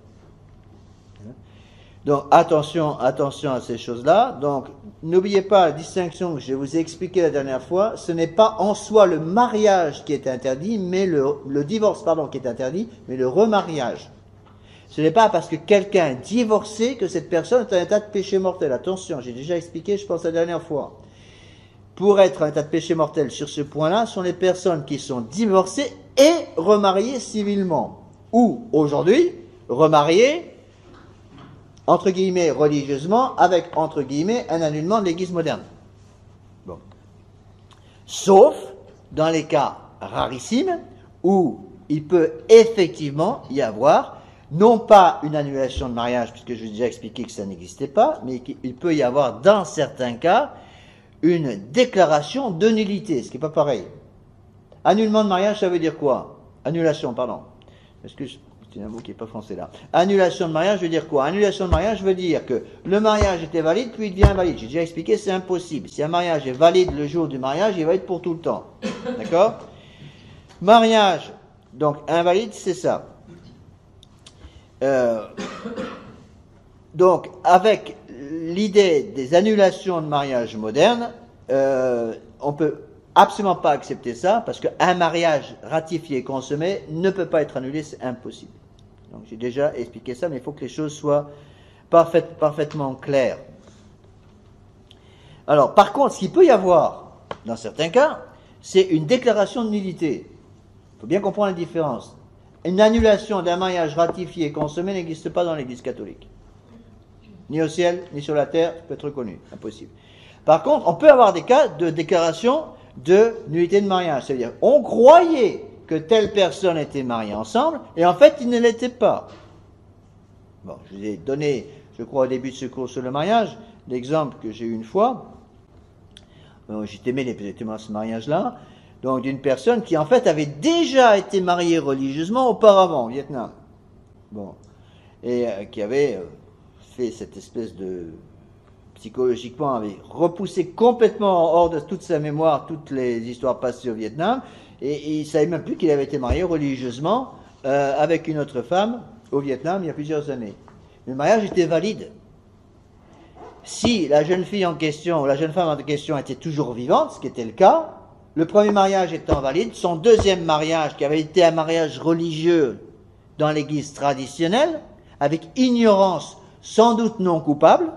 Donc attention à ces choses-là. Donc n'oubliez pas la distinction que je vous ai expliquée la dernière fois. Ce n'est pas en soi le mariage qui est interdit, mais le divorce, pardon, qui est interdit, mais le remariage. Ce n'est pas parce que quelqu'un est divorcé que cette personne est en état de péché mortel. Attention, j'ai déjà expliqué, je pense, la dernière fois. Pour être en état de péché mortel sur ce point-là, sont les personnes qui sont divorcées et remariées civilement. Ou, aujourd'hui, remariées entre guillemets, religieusement, avec, entre guillemets, un annullement de l'Église moderne. Bon. Sauf dans les cas rarissimes où il peut effectivement y avoir, non pas une annulation de mariage, puisque je vous ai déjà expliqué que ça n'existait pas, mais il peut y avoir, dans certains cas, une déclaration de nullité, ce qui n'est pas pareil. Annulement de mariage, ça veut dire quoi? Annulation, pardon. Excuse. C'est un mot qui n'est pas français là. Annulation de mariage veut dire quoi? Annulation de mariage veut dire que le mariage était valide, puis il devient invalide. J'ai déjà expliqué, c'est impossible. Si un mariage est valide le jour du mariage, il va être pour tout le temps. D'accord? Mariage, donc invalide, c'est ça. Donc, avec l'idée des annulations de mariage modernes, on peut absolument pas accepter ça, parce qu'un mariage ratifié et consommé ne peut pas être annulé, c'est impossible. Donc j'ai déjà expliqué ça, mais il faut que les choses soient parfaitement claires. Alors, par contre, ce qu'il peut y avoir, dans certains cas, c'est une déclaration de nullité. Il faut bien comprendre la différence. Une annulation d'un mariage ratifié et consommé n'existe pas dans l'Église catholique. Ni au ciel, ni sur la terre, ça peut être reconnu. Impossible. Par contre, on peut avoir des cas de déclaration de nullité de mariage. C'est-à-dire, on croyait que telle personne était mariée ensemble, et en fait, il ne l'était pas. Bon, je vous ai donné, je crois, au début de ce cours sur le mariage, l'exemple que j'ai eu une fois. J'ai témoigné à ce mariage-là, donc d'une personne qui, en fait, avait déjà été mariée religieusement auparavant, au Vietnam. Bon. Et qui avait fait cette espèce de... psychologiquement, avait repoussé complètement hors de toute sa mémoire toutes les histoires passées au Vietnam, et il ne savait même plus qu'il avait été marié religieusement avec une autre femme au Vietnam il y a plusieurs années. Le mariage était valide. Si la jeune fille en question, ou la jeune femme en question était toujours vivante, ce qui était le cas, le premier mariage étant valide, son deuxième mariage, qui avait été un mariage religieux dans l'église traditionnelle, avec ignorance sans doute non coupable,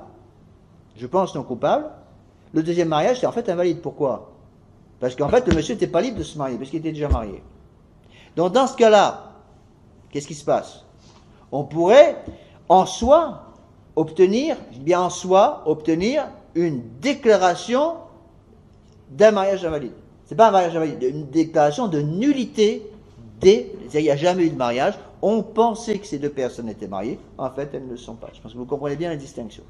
je pense non coupable, le deuxième mariage c'est en fait invalide. Pourquoi? Parce qu'en fait le monsieur n'était pas libre de se marier, parce qu'il était déjà marié. Donc dans ce cas-là, qu'est-ce qui se passe? On pourrait en soi obtenir une déclaration d'un mariage invalide. C'est pas un mariage invalide, une déclaration de nullité il n'y a jamais eu de mariage, on pensait que ces deux personnes étaient mariées, en fait elles ne le sont pas. Je pense que vous comprenez bien la distinction.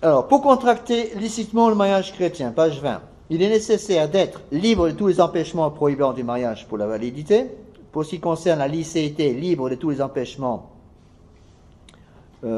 Alors, pour contracter licitement le mariage chrétien, page 20, il est nécessaire d'être libre de tous les empêchements prohibants du mariage pour la validité. Pour ce qui concerne la licéité, libre de tous les empêchements pour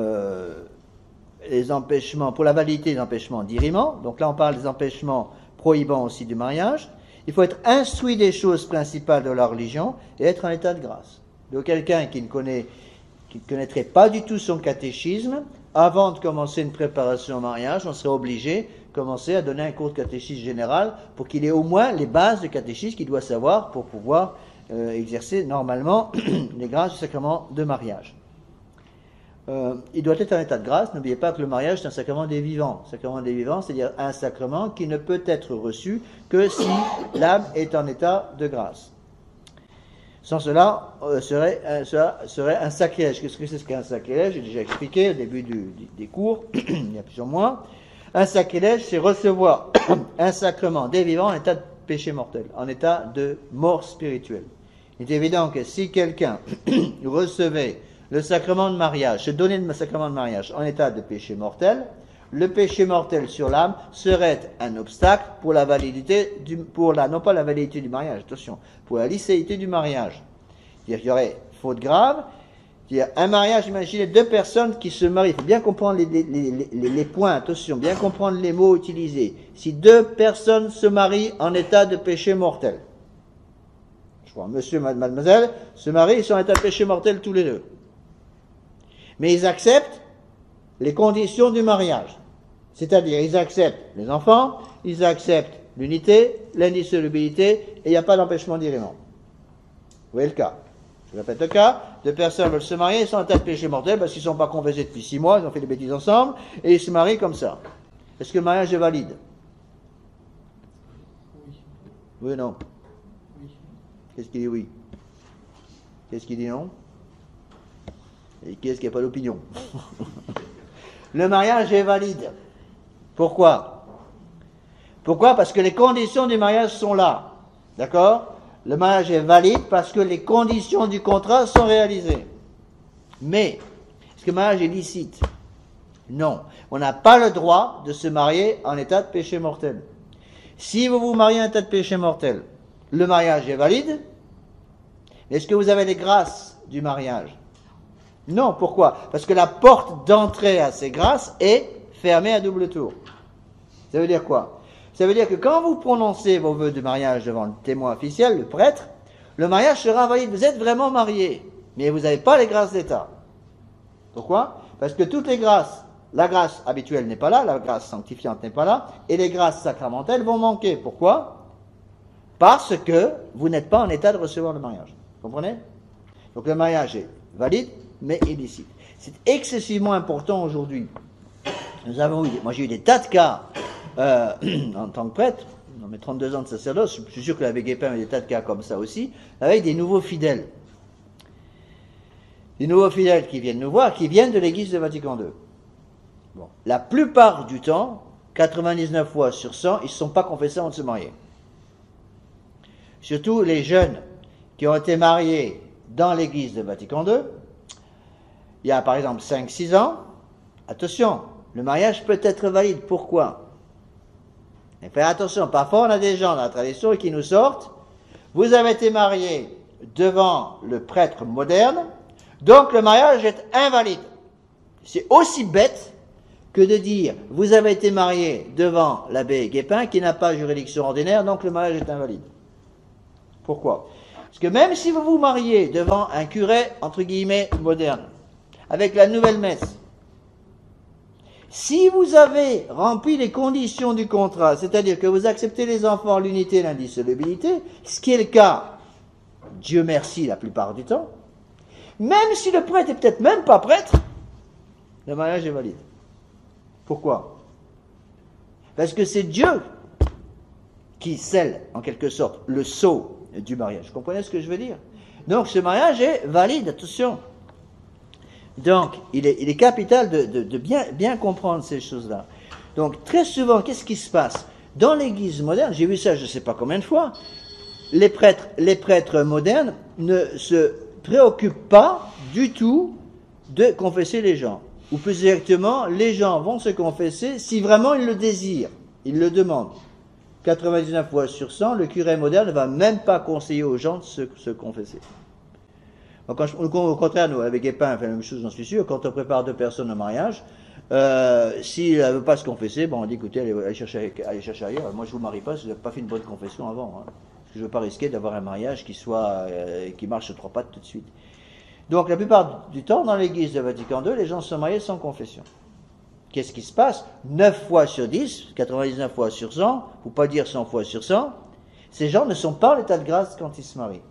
la validité des empêchements d'irriment. Donc là, on parle des empêchements prohibants aussi du mariage. Il faut être instruit des choses principales de la religion et être en état de grâce. Donc quelqu'un qui ne connaîtrait pas du tout son catéchisme, avant de commencer une préparation au mariage, on serait obligé de commencer à donner un cours de catéchisme général pour qu'il ait au moins les bases de catéchisme qu'il doit savoir pour pouvoir exercer normalement les grâces du sacrement de mariage. Il doit être en état de grâce. N'oubliez pas que le mariage c'est un sacrement des vivants. Le sacrement des vivants, c'est-à-dire un sacrement qui ne peut être reçu que si l'âme est en état de grâce. Sans cela, cela serait un sacrilège. Qu'est-ce que c'est qu'un sacrilège? J'ai déjà expliqué au début des cours, il y a plusieurs mois. Un sacrilège, c'est recevoir un sacrement des vivants en état de péché mortel, en état de mort spirituelle. Il est évident que si quelqu'un recevait le sacrement de mariage, se donnait le sacrement de mariage en état de péché mortel, le péché mortel sur l'âme serait un obstacle pour la validité non pas la validité du mariage, attention, pour la licéité du mariage. C'est-à-dire qu'il y aurait faute grave. C'est-à-dire un mariage, imaginez deux personnes qui se marient. Il faut bien comprendre les points, attention, bien comprendre les mots utilisés. Si deux personnes se marient en état de péché mortel, je vois monsieur et mademoiselle se marient, ils sont en état de péché mortel tous les deux. Mais ils acceptent les conditions du mariage. C'est-à-dire, ils acceptent les enfants, ils acceptent l'unité, l'indissolubilité, et il n'y a pas d'empêchement d'irrément. Vous voyez le cas. Je répète le cas, deux personnes veulent se marier, ils sont en état de péché mortel parce qu'ils ne sont pas confessés depuis 6 mois, ils ont fait des bêtises ensemble, et ils se marient comme ça. Est-ce que le mariage est valide? Oui ou non? Qu'est-ce qui dit oui? Qu'est-ce qui dit non? Et qui est-ce qui n'a pas d'opinion? Le mariage est valide. Pourquoi? Pourquoi? Parce que les conditions du mariage sont là. D'accord? Le mariage est valide parce que les conditions du contrat sont réalisées. Mais, est-ce que le mariage est licite? Non. On n'a pas le droit de se marier en état de péché mortel. Si vous vous mariez en état de péché mortel, le mariage est valide. Mais est-ce que vous avez les grâces du mariage? Non. Pourquoi? Parce que la porte d'entrée à ces grâces est fermée à double tour. Ça veut dire quoi? Ça veut dire que quand vous prononcez vos vœux de mariage devant le témoin officiel, le prêtre, le mariage sera valide. Vous êtes vraiment marié, mais vous n'avez pas les grâces d'État. Pourquoi? Parce que toutes les grâces, la grâce habituelle n'est pas là, la grâce sanctifiante n'est pas là, et les grâces sacramentelles vont manquer. Pourquoi? Parce que vous n'êtes pas en état de recevoir le mariage. Vous comprenez? Donc le mariage est valide, mais illicite. C'est excessivement important aujourd'hui. Moi j'ai eu des tas de cas en tant que prêtre, dans mes 32 ans de sacerdoce, je suis sûr que l'abbé Guépin a eu des tas de cas comme ça aussi, avec des nouveaux fidèles. Des nouveaux fidèles qui viennent nous voir, qui viennent de l'église de Vatican II. Bon. La plupart du temps, 99 fois sur 100, ils ne se sont pas confessés avant de se marier. Surtout les jeunes qui ont été mariés dans l'église de Vatican II, il y a par exemple 5-6 ans, attention, le mariage peut être valide. Pourquoi? Et faites attention, parfois on a des gens dans la tradition qui nous sortent, vous avez été marié devant le prêtre moderne, donc le mariage est invalide. C'est aussi bête que de dire, vous avez été marié devant l'abbé Guépin qui n'a pas juridiction ordinaire, donc le mariage est invalide. Pourquoi? Parce que même si vous vous mariez devant un curé, entre guillemets, moderne, avec la nouvelle messe, si vous avez rempli les conditions du contrat, c'est-à-dire que vous acceptez les enfants, l'unité et l'indissolubilité, ce qui est le cas, Dieu merci, la plupart du temps, même si le prêtre est peut-être même pas prêtre, le mariage est valide. Pourquoi? Parce que c'est Dieu qui scelle, en quelque sorte, le sceau du mariage. Vous comprenez ce que je veux dire? Donc ce mariage est valide, attention. Donc, il est capital de bien comprendre ces choses-là. Donc, très souvent, qu'est-ce qui se passe? Dans l'église moderne, j'ai vu ça je ne sais pas combien de fois, les prêtres modernes ne se préoccupent pas du tout de confesser les gens. Ou plus exactement, les gens vont se confesser si vraiment ils le désirent, ils le demandent. 99 fois sur 100, le curé moderne ne va même pas conseiller aux gens de se confesser. Donc, au contraire, nous, avec Guépin, on fait la même chose, j'en suis sûr. Quand on prépare deux personnes au mariage, s'il ne veut pas se confesser, bon, on dit, écoutez, allez chercher ailleurs. Moi, je ne vous marie pas si vous n'avez pas fait une bonne confession avant. Hein. Parce que je ne veux pas risquer d'avoir un mariage qui marche sur 3 pattes tout de suite. Donc, la plupart du temps, dans l'église de Vatican II, les gens se marient sans confession. Qu'est-ce qui se passe? 9 fois sur 10, 99 fois sur 100, pour pas dire 100 fois sur 100, ces gens ne sont pas en état de grâce quand ils se marient.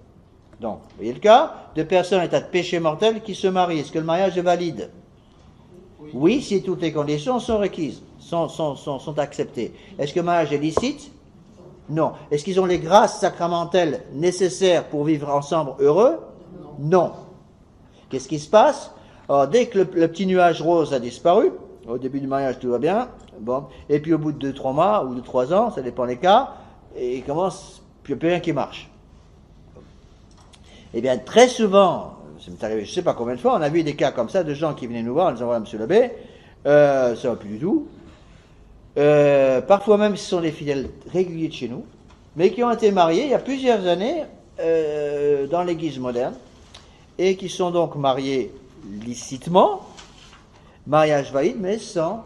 Donc, vous voyez le cas, de personnes en état de péché mortel qui se marient. Est-ce que le mariage est valide? Oui, si toutes les conditions sont requises, sont acceptées. Est-ce que le mariage est licite? Non. Est-ce qu'ils ont les grâces sacramentelles nécessaires pour vivre ensemble heureux? Non. Qu'est-ce qui se passe? Alors, dès que le petit nuage rose a disparu, au début du mariage tout va bien, bon, et puis au bout de 2-3 mois ou de 3 ans, ça dépend des cas, et il commence, puis il n'y a plus rien qui marche. Eh bien, très souvent, ça m'est arrivé je ne sais pas combien de fois, on a vu des cas comme ça de gens qui venaient nous voir en disant voilà, monsieur l'abbé, ça va plus du tout. Parfois même, ce sont des fidèles réguliers de chez nous, mais qui ont été mariés il y a plusieurs années dans l'église moderne, et qui sont donc mariés licitement, mariage valide, mais sans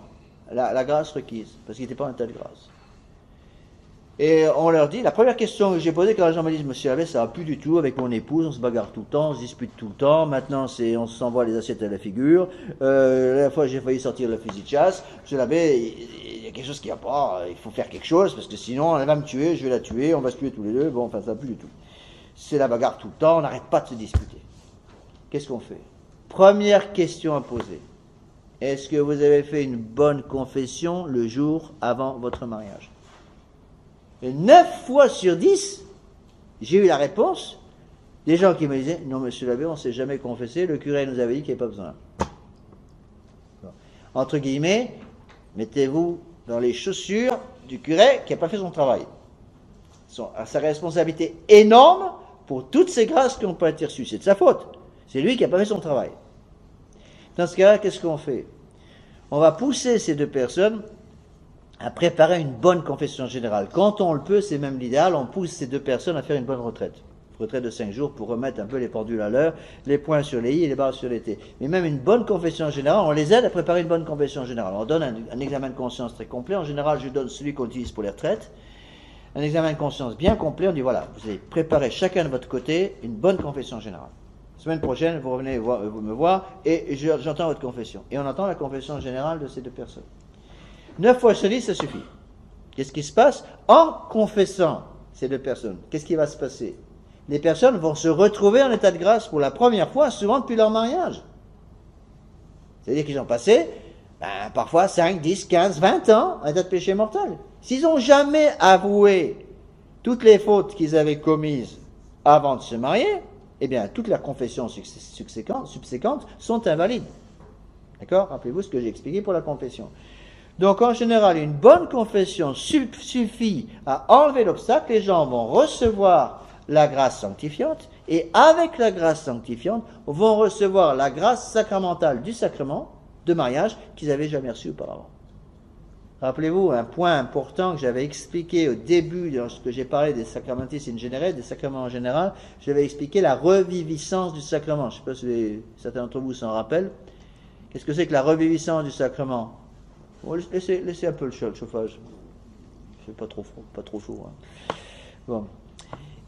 la grâce requise, parce qu'ils n'étaient pas en état de grâce. Et on leur dit, la première question que j'ai posée quand les gens me disent, monsieur l'abbé, ça va plus du tout avec mon épouse, on se bagarre tout le temps, on se dispute tout le temps, maintenant on s'envoie les assiettes à la figure, la dernière fois j'ai failli sortir le fusil de chasse, monsieur l'abbé, il y a quelque chose qui va pas, il faut faire quelque chose, parce que sinon elle va me tuer, je vais la tuer, on va se tuer tous les deux, bon, enfin ça va plus du tout. C'est la bagarre tout le temps, on n'arrête pas de se disputer. Qu'est-ce qu'on fait? Première question à poser. Est-ce que vous avez fait une bonne confession le jour avant votre mariage? Et 9 fois sur 10, j'ai eu la réponse des gens qui me disaient non, monsieur l'abbé, on ne s'est jamais confessé, le curé nous avait dit qu'il n'y avait pas besoin. Entre guillemets, mettez-vous dans les chaussures du curé qui n'a pas fait son travail. Sa responsabilité énorme pour toutes ces grâces qui n'ont pas été reçues. C'est de sa faute. C'est lui qui n'a pas fait son travail. Dans ce cas-là, qu'est-ce qu'on fait? On va pousser ces deux personnes à préparer une bonne confession générale. Quand on le peut, c'est même l'idéal, on pousse ces deux personnes à faire une bonne retraite. Retraite de 5 jours pour remettre un peu les pendules à l'heure, les points sur les i et les barres sur les t. Mais même une bonne confession générale, on les aide à préparer une bonne confession générale. On donne un examen de conscience très complet. En général, je donne celui qu'on utilise pour les retraites. Un examen de conscience bien complet. On dit voilà, vous allez préparer chacun de votre côté une bonne confession générale. Semaine prochaine, vous revenez vous me voir et j'entends votre confession. Et on entend la confession générale de ces deux personnes. 9 fois sur 10, ça suffit. Qu'est-ce qui se passe? En confessant ces deux personnes, qu'est-ce qui va se passer? Les personnes vont se retrouver en état de grâce pour la première fois, souvent depuis leur mariage. C'est-à-dire qu'ils ont passé, parfois 5, 10, 15, 20 ans en état de péché mortel. S'ils n'ont jamais avoué toutes les fautes qu'ils avaient commises avant de se marier, eh bien, toutes leurs confessions subséquentes sont invalides. D'accord? Rappelez-vous ce que j'ai expliqué pour la confession. Donc, en général, une bonne confession suffit à enlever l'obstacle. Les gens vont recevoir la grâce sanctifiante et avec la grâce sanctifiante, vont recevoir la grâce sacramentale du sacrement de mariage qu'ils n'avaient jamais reçu auparavant. Rappelez-vous un point important que j'avais expliqué au début lorsque j'ai parlé des sacramentis in genere, des sacrements en général. J'avais expliqué la reviviscence du sacrement. Je ne sais pas si certains d'entre vous s'en rappellent. Qu'est-ce que c'est que la reviviscence du sacrement? Bon, laissez un peu le chauffage. C'est pas trop chaud. Hein. Bon.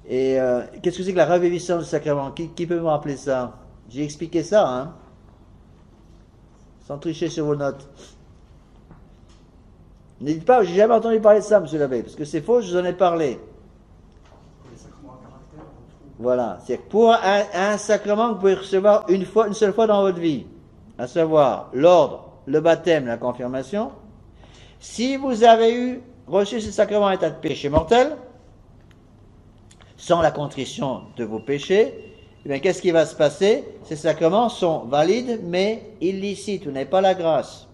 Et qu'est-ce que c'est que la reviviscence du sacrement? Qui peut me rappeler ça? J'ai expliqué ça, hein? Sans tricher sur vos notes. Ne dites pas, j'ai jamais entendu parler de ça, monsieur l'abbé, parce que c'est faux, je vous en ai parlé. Les sacrements à caractère, voilà, c'est que pour un sacrement que vous pouvez recevoir une seule fois dans votre vie, à savoir l'ordre, le baptême, la confirmation, si vous avez reçu ce sacrement en état de péché mortel, sans la contrition de vos péchés, eh bien, qu'est-ce qui va se passer? Ces sacrements sont valides, mais illicites, vous n'avez pas la grâce.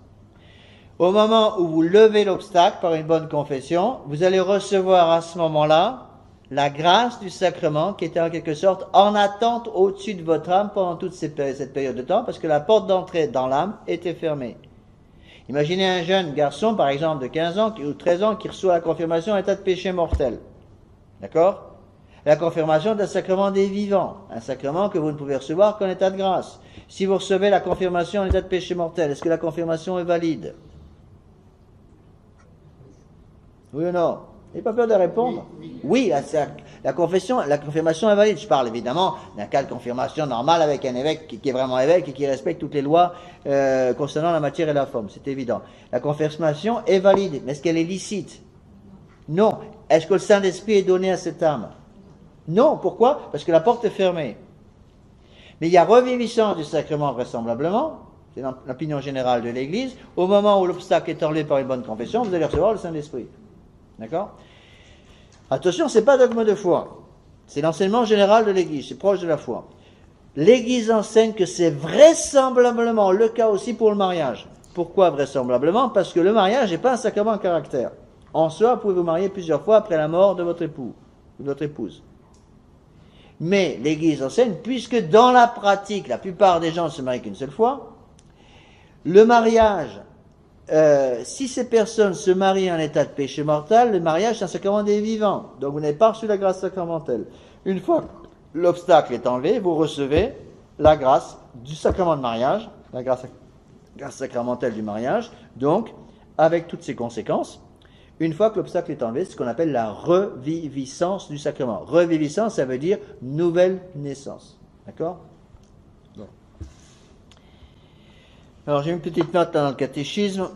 Au moment où vous levez l'obstacle par une bonne confession, vous allez recevoir à ce moment-là la grâce du sacrement qui était en quelque sorte en attente au-dessus de votre âme pendant toute cette période de temps, parce que la porte d'entrée dans l'âme était fermée. Imaginez un jeune garçon, par exemple, de 15 ans ou 13 ans qui reçoit la confirmation en état de péché mortel. D'accord? La confirmation d'un sacrement des vivants, un sacrement que vous ne pouvez recevoir qu'en état de grâce. Si vous recevez la confirmation en état de péché mortel, est-ce que la confirmation est valide? Oui ou non? N'ayez pas peur de répondre. Oui, la confirmation est valide. Je parle évidemment d'un cas de confirmation normal avec un évêque qui est vraiment évêque et qui respecte toutes les lois concernant la matière et la forme. C'est évident. La confirmation est valide, mais est-ce qu'elle est licite? Non. Est-ce que le Saint-Esprit est donné à cette âme? Non. Pourquoi? Parce que la porte est fermée. Mais il y a reviviscence du sacrement vraisemblablement, c'est l'opinion générale de l'Église. Au moment où l'obstacle est enlevé par une bonne confession, vous allez recevoir le Saint-Esprit. D'accord? Attention, c'est pas dogme de foi. C'est l'enseignement général de l'Église, c'est proche de la foi. L'Église enseigne que c'est vraisemblablement le cas aussi pour le mariage. Pourquoi vraisemblablement? Parce que le mariage n'est pas un sacrement à caractère. En soi, vous pouvez vous marier plusieurs fois après la mort de votre époux ou de votre épouse. Mais l'Église enseigne, puisque dans la pratique, la plupart des gens ne se marient qu'une seule fois, le mariage, si ces personnes se marient en état de péché mortel, le mariage c'est un sacrement des vivants. Donc vous n'avez pas reçu la grâce sacramentelle. Une fois que l'obstacle est enlevé, vous recevez la grâce du sacrement de mariage, la grâce sacramentelle du mariage, donc avec toutes ses conséquences. Une fois que l'obstacle est enlevé, c'est ce qu'on appelle la reviviscence du sacrement. Reviviscence, ça veut dire nouvelle naissance. D'accord? Bon. Alors j'ai une petite note dans le catéchisme.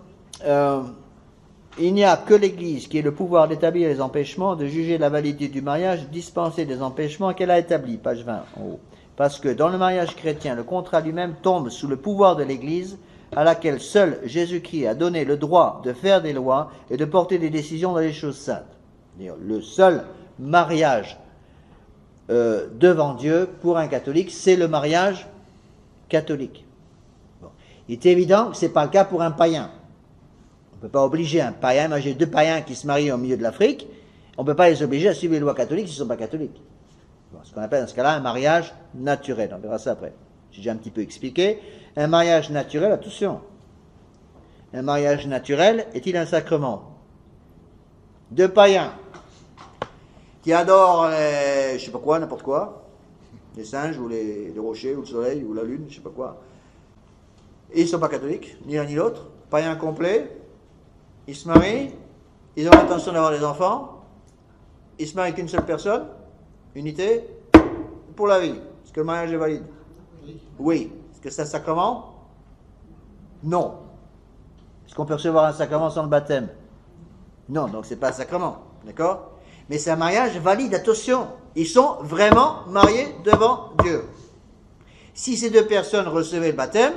Il n'y a que l'Église qui ait le pouvoir d'établir les empêchements, de juger la validité du mariage, dispenser des empêchements qu'elle a établis. Page 20 en haut. Parce que dans le mariage chrétien, le contrat lui-même tombe sous le pouvoir de l'Église, à laquelle seul Jésus-Christ a donné le droit de faire des lois et de porter des décisions dans les choses saintes. Le seul mariage devant Dieu pour un catholique, c'est le mariage catholique. Bon. Il est évident que ce n'est pas le cas pour un païen. On ne peut pas obliger un païen, imagine deux païens qui se marient au milieu de l'Afrique, on ne peut pas les obliger à suivre les lois catholiques s'ils ne sont pas catholiques. Bon, ce qu'on appelle dans ce cas-là un mariage naturel, on verra ça après. J'ai déjà un petit peu expliqué. Un mariage naturel, attention, un mariage naturel est-il un sacrement? Deux païens qui adorent, je sais pas quoi, n'importe quoi, les singes ou les rochers ou le soleil ou la lune, je sais pas quoi, et ils ne sont pas catholiques, ni l'un ni l'autre, païens complets, ils se marient, ils ont l'intention d'avoir des enfants, ils se marient qu'une seule personne, unité, pour la vie. Est-ce que le mariage est valide? Oui. Est-ce que c'est un sacrement? Non. Est-ce qu'on peut recevoir un sacrement sans le baptême? Non, donc c'est pas un sacrement, d'accord? Mais c'est un mariage valide, attention. Ils sont vraiment mariés devant Dieu. Si ces deux personnes recevaient le baptême,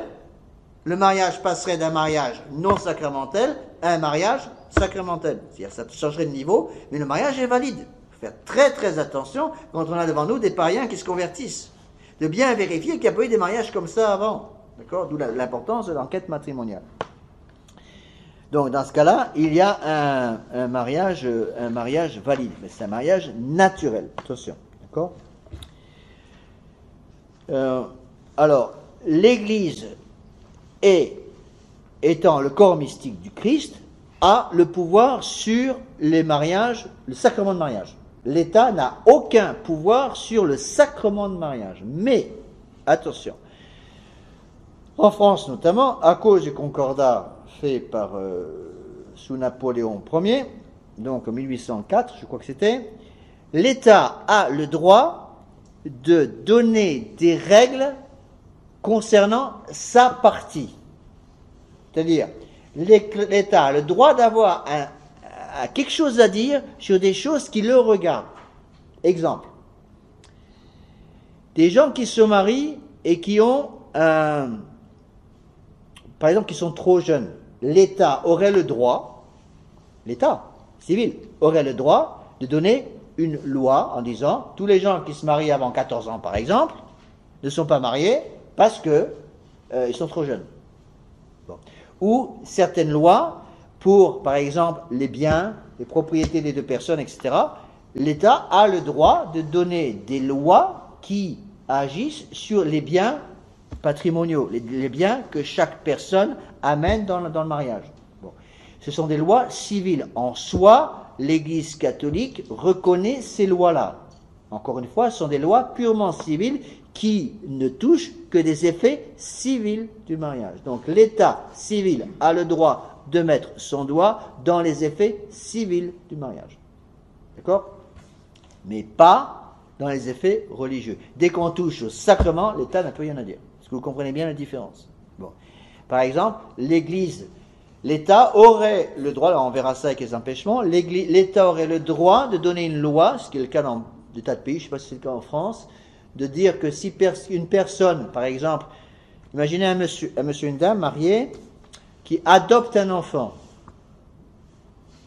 le mariage passerait d'un mariage non sacramentel à un mariage sacramentel. C'est-à-dire ça changerait de niveau, mais le mariage est valide. Il faut faire très très attention quand on a devant nous des païens qui se convertissent. De bien vérifier qu'il n'y a pas eu des mariages comme ça avant. D'accord? D'où l'importance de l'enquête matrimoniale. Donc, dans ce cas-là, il y a un mariage valide. Mais c'est un mariage naturel. Attention. D'accord? Alors, l'Église, étant le corps mystique du Christ, a le pouvoir sur les mariages, le sacrement de mariage. L'État n'a aucun pouvoir sur le sacrement de mariage. Mais, attention, en France notamment, à cause du concordat fait sous Napoléon Ier, donc en 1804, je crois que c'était, l'État a le droit de donner des règles concernant sa partie. C'est-à-dire, l'État a le droit d'avoir quelque chose à dire sur des choses qui le regardent. Exemple. Des gens qui se marient et qui ont par exemple, qui sont trop jeunes. L'État aurait le droit, l'État civil aurait le droit de donner une loi en disant tous les gens qui se marient avant 14 ans, par exemple, ne sont pas mariés parce que ils sont trop jeunes. Bon. Ou certaines lois pour, par exemple, les biens, les propriétés des deux personnes, etc., l'État a le droit de donner des lois qui agissent sur les biens patrimoniaux, les biens que chaque personne amène dans le mariage. Bon. Ce sont des lois civiles. En soi, l'Église catholique reconnaît ces lois-là. Encore une fois, ce sont des lois purement civiles qui ne touchent que des effets civils du mariage. Donc l'État civil a le droit de mettre son doigt dans les effets civils du mariage. D'accord? Mais pas dans les effets religieux. Dès qu'on touche au sacrement, l'État n'a plus rien à dire. Est-ce que vous comprenez bien la différence? Bon. Par exemple, l'Église, l'État aurait le droit, alors on verra ça avec les empêchements, l'État aurait le droit de donner une loi, ce qui est le cas dans des tas de pays, je ne sais pas si c'est le cas en France, de dire que si une personne, par exemple, imaginez un monsieur et une dame mariés, qui adopte un enfant.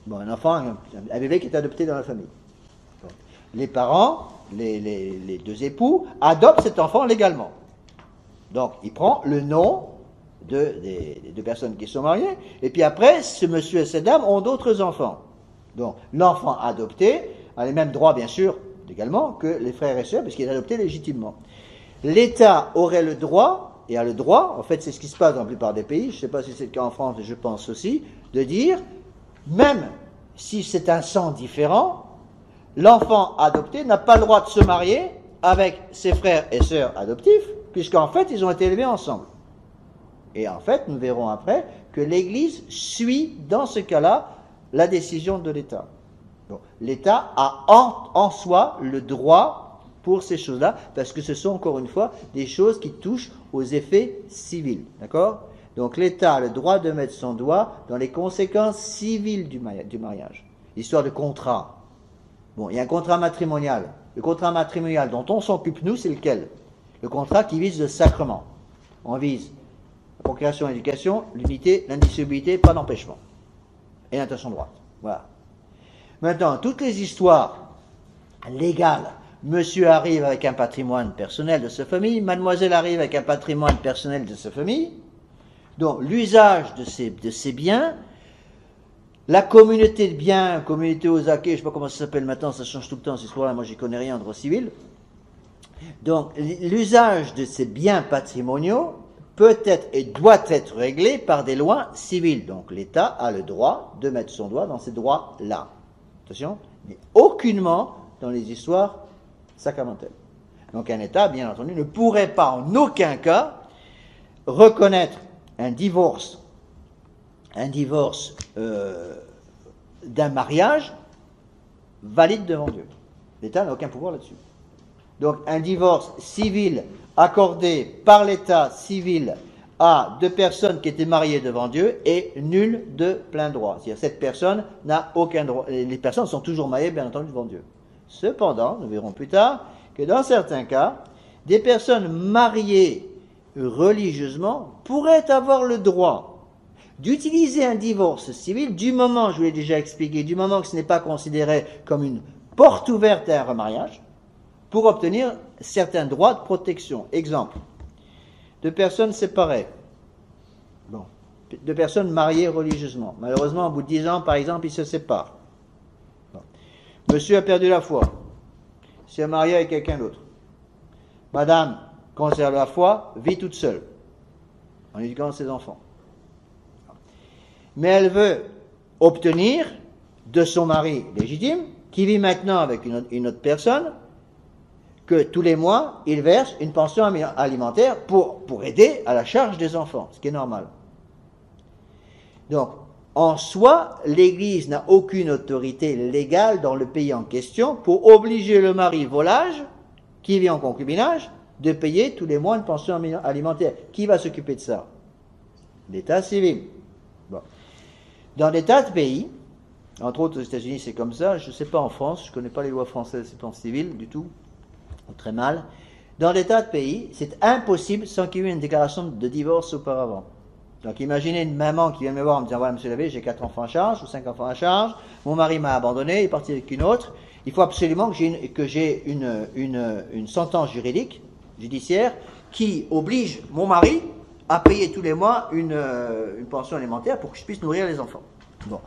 Bon, un enfant, un bébé qui est adopté dans la famille. les parents, les deux époux, adoptent cet enfant légalement. Donc, il prend le nom des deux personnes qui sont mariées, et puis après, ce monsieur et cette dame ont d'autres enfants. Donc, l'enfant adopté a les mêmes droits, bien sûr, également, que les frères et sœurs, puisqu'il est adopté légitimement. L'État aurait le droit, et a le droit, en fait c'est ce qui se passe dans la plupart des pays, je ne sais pas si c'est le cas en France, mais je pense aussi, de dire, même si c'est un sang différent, l'enfant adopté n'a pas le droit de se marier avec ses frères et sœurs adoptifs, puisqu'en fait ils ont été élevés ensemble. Et en fait, nous verrons après que l'Église suit dans ce cas-là la décision de l'État. Donc, l'État a en soi le droit pour ces choses-là, parce que ce sont encore une fois des choses qui touchent aux effets civils. D'accord? Donc l'État a le droit de mettre son doigt dans les conséquences civiles du mariage. Histoire de contrat. Bon, il y a un contrat matrimonial. Le contrat matrimonial dont on s'occupe, nous, c'est lequel? Le contrat qui vise le sacrement. On vise la procréation et l'éducation, l'unité, l'indissolubilité, pas d'empêchement. Et l'intention droite. Voilà. Maintenant, toutes les histoires légales, monsieur arrive avec un patrimoine personnel de sa famille, mademoiselle arrive avec un patrimoine personnel de sa famille, donc l'usage de ces biens, la communauté de biens, communauté aux acquis, je ne sais pas comment ça s'appelle maintenant, ça change tout le temps, cette histoire-là, moi j'y connais rien en droit civil. Donc l'usage de ces biens patrimoniaux peut être et doit être réglé par des lois civiles. Donc l'État a le droit de mettre son doigt dans ces droits-là. Attention, mais aucunement dans les histoires sacramentelles. Donc un État, bien entendu, ne pourrait pas en aucun cas reconnaître un divorce d'un mariage valide devant Dieu. L'État n'a aucun pouvoir là-dessus. Donc un divorce civil accordé par l'État civil à deux personnes qui étaient mariées devant Dieu est nul de plein droit. C'est-à-dire cette personne n'a aucun droit. Les personnes sont toujours mariées, bien entendu, devant Dieu. Cependant, nous verrons plus tard que dans certains cas, des personnes mariées religieusement pourraient avoir le droit d'utiliser un divorce civil du moment, je vous l'ai déjà expliqué, du moment que ce n'est pas considéré comme une porte ouverte à un remariage, pour obtenir certains droits de protection. Exemple, deux personnes séparées, deux personnes mariées religieusement. Malheureusement, au bout de 10 ans, par exemple, ils se séparent. Monsieur a perdu la foi, s'est marié avec quelqu'un d'autre. Madame conserve la foi, vit toute seule, en éduquant ses enfants. Mais elle veut obtenir de son mari légitime, qui vit maintenant avec une autre personne, que tous les mois, il verse une pension alimentaire pour aider à la charge des enfants, ce qui est normal. Donc, en soi, l'Église n'a aucune autorité légale dans le pays en question pour obliger le mari volage, qui vit en concubinage, de payer tous les mois une pension alimentaire. Qui va s'occuper de ça? L'État civil. Bon. Dans des tas de pays, entre autres aux États-Unis c'est comme ça, je ne sais pas en France, je ne connais pas les lois françaises sur le plan civil du tout, ou très mal. Dans des tas de pays, c'est impossible sans qu'il y ait eu une déclaration de divorce auparavant. Donc imaginez une maman qui vient me voir en me disant, voilà monsieur l'abbé, j'ai 4 enfants à charge, ou 5 enfants à charge, mon mari m'a abandonné, il est parti avec une autre, il faut absolument que j'ai une sentence judiciaire, qui oblige mon mari à payer tous les mois une pension alimentaire pour que je puisse nourrir les enfants. Bon.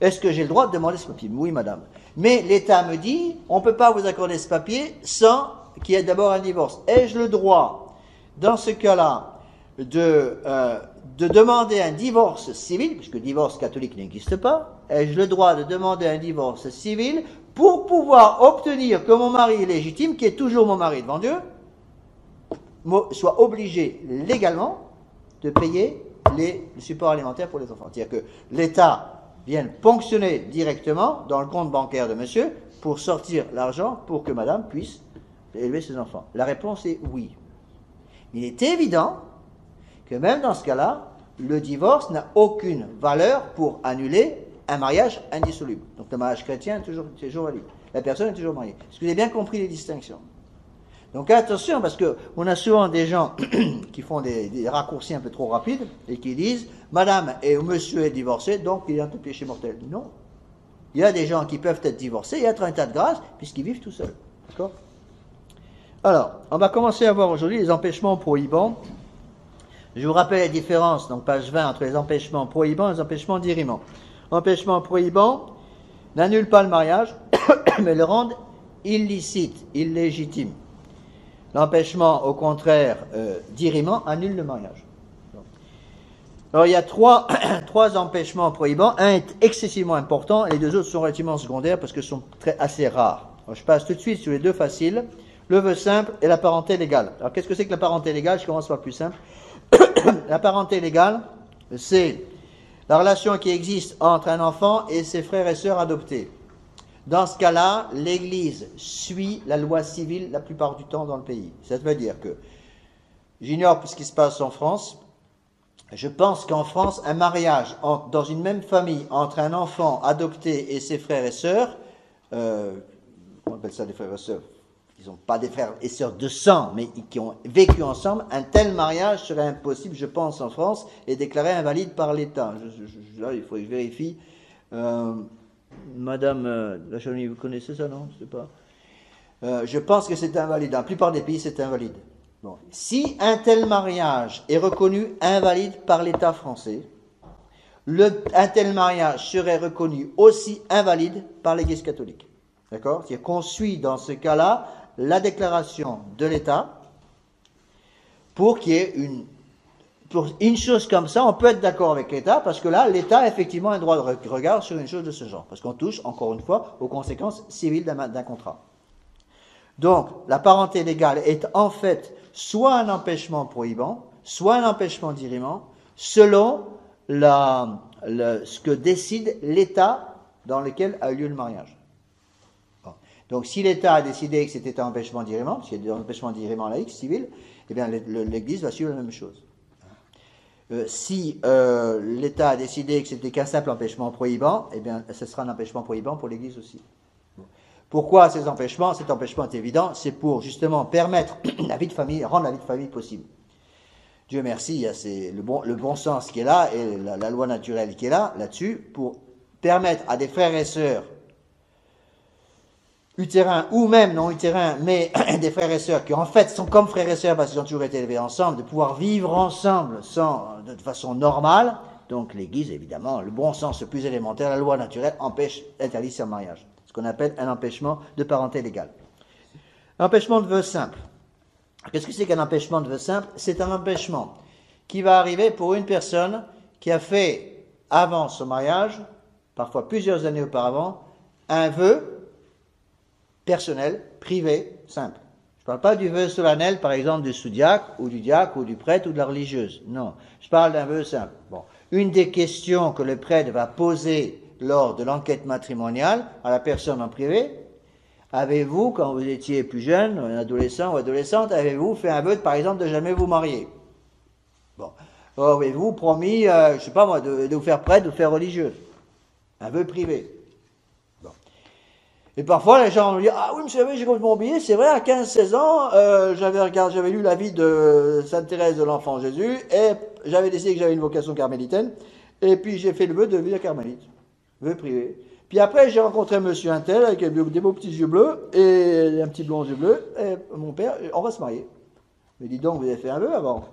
Est-ce que j'ai le droit de demander ce papier? Oui, madame. Mais l'État me dit, on ne peut pas vous accorder ce papier sans qu'il y ait d'abord un divorce. Ai-je le droit, dans ce cas-là, de demander un divorce civil, puisque le divorce catholique n'existe pas, ai-je le droit de demander un divorce civil pour pouvoir obtenir que mon mari légitime, qui est toujours mon mari devant Dieu, soit obligé légalement de payer le support alimentaire pour les enfants. C'est-à-dire que l'État vienne ponctionner directement dans le compte bancaire de monsieur pour sortir l'argent pour que madame puisse élever ses enfants. La réponse est oui. Il est évident que même dans ce cas-là, le divorce n'a aucune valeur pour annuler un mariage indissoluble. Donc le mariage chrétien est toujours valide. La personne est toujours mariée. Est-ce que vous avez bien compris les distinctions? Donc attention, parce qu'on a souvent des gens qui font des raccourcis un peu trop rapides et qui disent « Madame et monsieur est divorcé, donc il est un péché mortel ». Non. Il y a des gens qui peuvent être divorcés et être en état de grâce puisqu'ils vivent tout seuls. D'accord? Alors, on va commencer à voir aujourd'hui les empêchements prohibants. Je vous rappelle la différence, donc page 20, entre les empêchements prohibants et les empêchements dirimants. Empêchement prohibant n'annule pas le mariage, mais le rend illicite, illégitime. L'empêchement, au contraire, dirimant, annule le mariage. Alors, il y a trois empêchements prohibants. Un est excessivement important et les deux autres sont relativement secondaires parce que sont assez rares. Alors, je passe tout de suite sur les deux faciles. Le vœu simple et la parenté légale. Alors, qu'est-ce que c'est que la parenté légale? Je commence par le plus simple. La parenté légale, c'est la relation qui existe entre un enfant et ses frères et sœurs adoptés. Dans ce cas-là, l'Église suit la loi civile la plupart du temps dans le pays. Ça veut dire que, j'ignore ce qui se passe en France, je pense qu'en France, un mariage dans une même famille entre un enfant adopté et ses frères et sœurs, on appelle ça des frères et sœurs, ils n'ont pas des frères et sœurs de sang, mais qui ont vécu ensemble, un tel mariage serait impossible, je pense, en France, et déclaré invalide par l'État. Là, il faut que je vérifie. Madame Lachaunie, vous connaissez ça, non? Je sais pas. Je pense que c'est invalide. Dans la plupart des pays, c'est invalide. Bon. Si un tel mariage est reconnu invalide par l'État français, un tel mariage serait reconnu aussi invalide par l'Église catholique. D'accord? C'est-à-dire qu'on suit dans ce cas-là la déclaration de l'État pour qu'il y ait pour une chose comme ça, on peut être d'accord avec l'État parce que là, l'État a effectivement un droit de regard sur une chose de ce genre. Parce qu'on touche, encore une fois, aux conséquences civiles d'un contrat. Donc, la parenté légale est en fait soit un empêchement prohibant, soit un empêchement dirimant, selon ce que décide l'État dans lequel a eu lieu le mariage. Bon. Donc, si l'État a décidé que c'était un empêchement dirimant, s'il y a des empêchements dirimants laïques, civils, eh bien, l'Église va suivre la même chose. Si l'État a décidé que c'était qu'un simple empêchement prohibant, eh bien, ce sera un empêchement prohibant pour l'Église aussi. Pourquoi ces empêchements? Cet empêchement est évident, c'est pour justement permettre la vie de famille, rendre la vie de famille possible. Dieu merci, il y a le bon sens qui est là et la loi naturelle qui est là-dessus, pour permettre à des frères et sœurs utérins ou même non utérins, mais des frères et sœurs qui en fait sont comme frères et sœurs parce qu'ils ont toujours été élevés ensemble, de pouvoir vivre ensemble de façon normale. Donc l'Église, évidemment, le bon sens le plus élémentaire, la loi naturelle interdit ce mariage. Ce qu'on appelle un empêchement de parenté légale. L'empêchement de vœu simple. Qu'est-ce que c'est qu'un empêchement de vœu simple? C'est un empêchement qui va arriver pour une personne qui a fait, avant son mariage, parfois plusieurs années auparavant, un vœu personnel, privé, simple. Je ne parle pas du vœu solennel, par exemple, du sous-diacre, ou du diacre, ou du prêtre, ou de la religieuse. Non, je parle d'un vœu simple. Bon. Une des questions que le prêtre va poser lors de l'enquête matrimoniale à la personne en privé, avez-vous, quand vous étiez plus jeune, un adolescent ou adolescente, avez-vous fait un vœu, par exemple, de jamais vous marier? Bon. Avez-vous promis, je ne sais pas moi, de vous faire prêtre, de vous faire religieuse? Un vœu privé. Et parfois, les gens vont dire, ah oui, monsieur, j'ai complètement oublié, c'est vrai, à 15-16 ans, j'avais lu la vie de Sainte Thérèse de l'Enfant Jésus, et j'avais décidé que j'avais une vocation carmélitaine, et puis j'ai fait le vœu de devenir carmélite. Vœu privé. Puis après, j'ai rencontré monsieur Untel, avec des beaux petits yeux bleus, et un petit blond aux yeux bleus, et mon père, on va se marier. Mais dis donc, vous avez fait un vœu avant?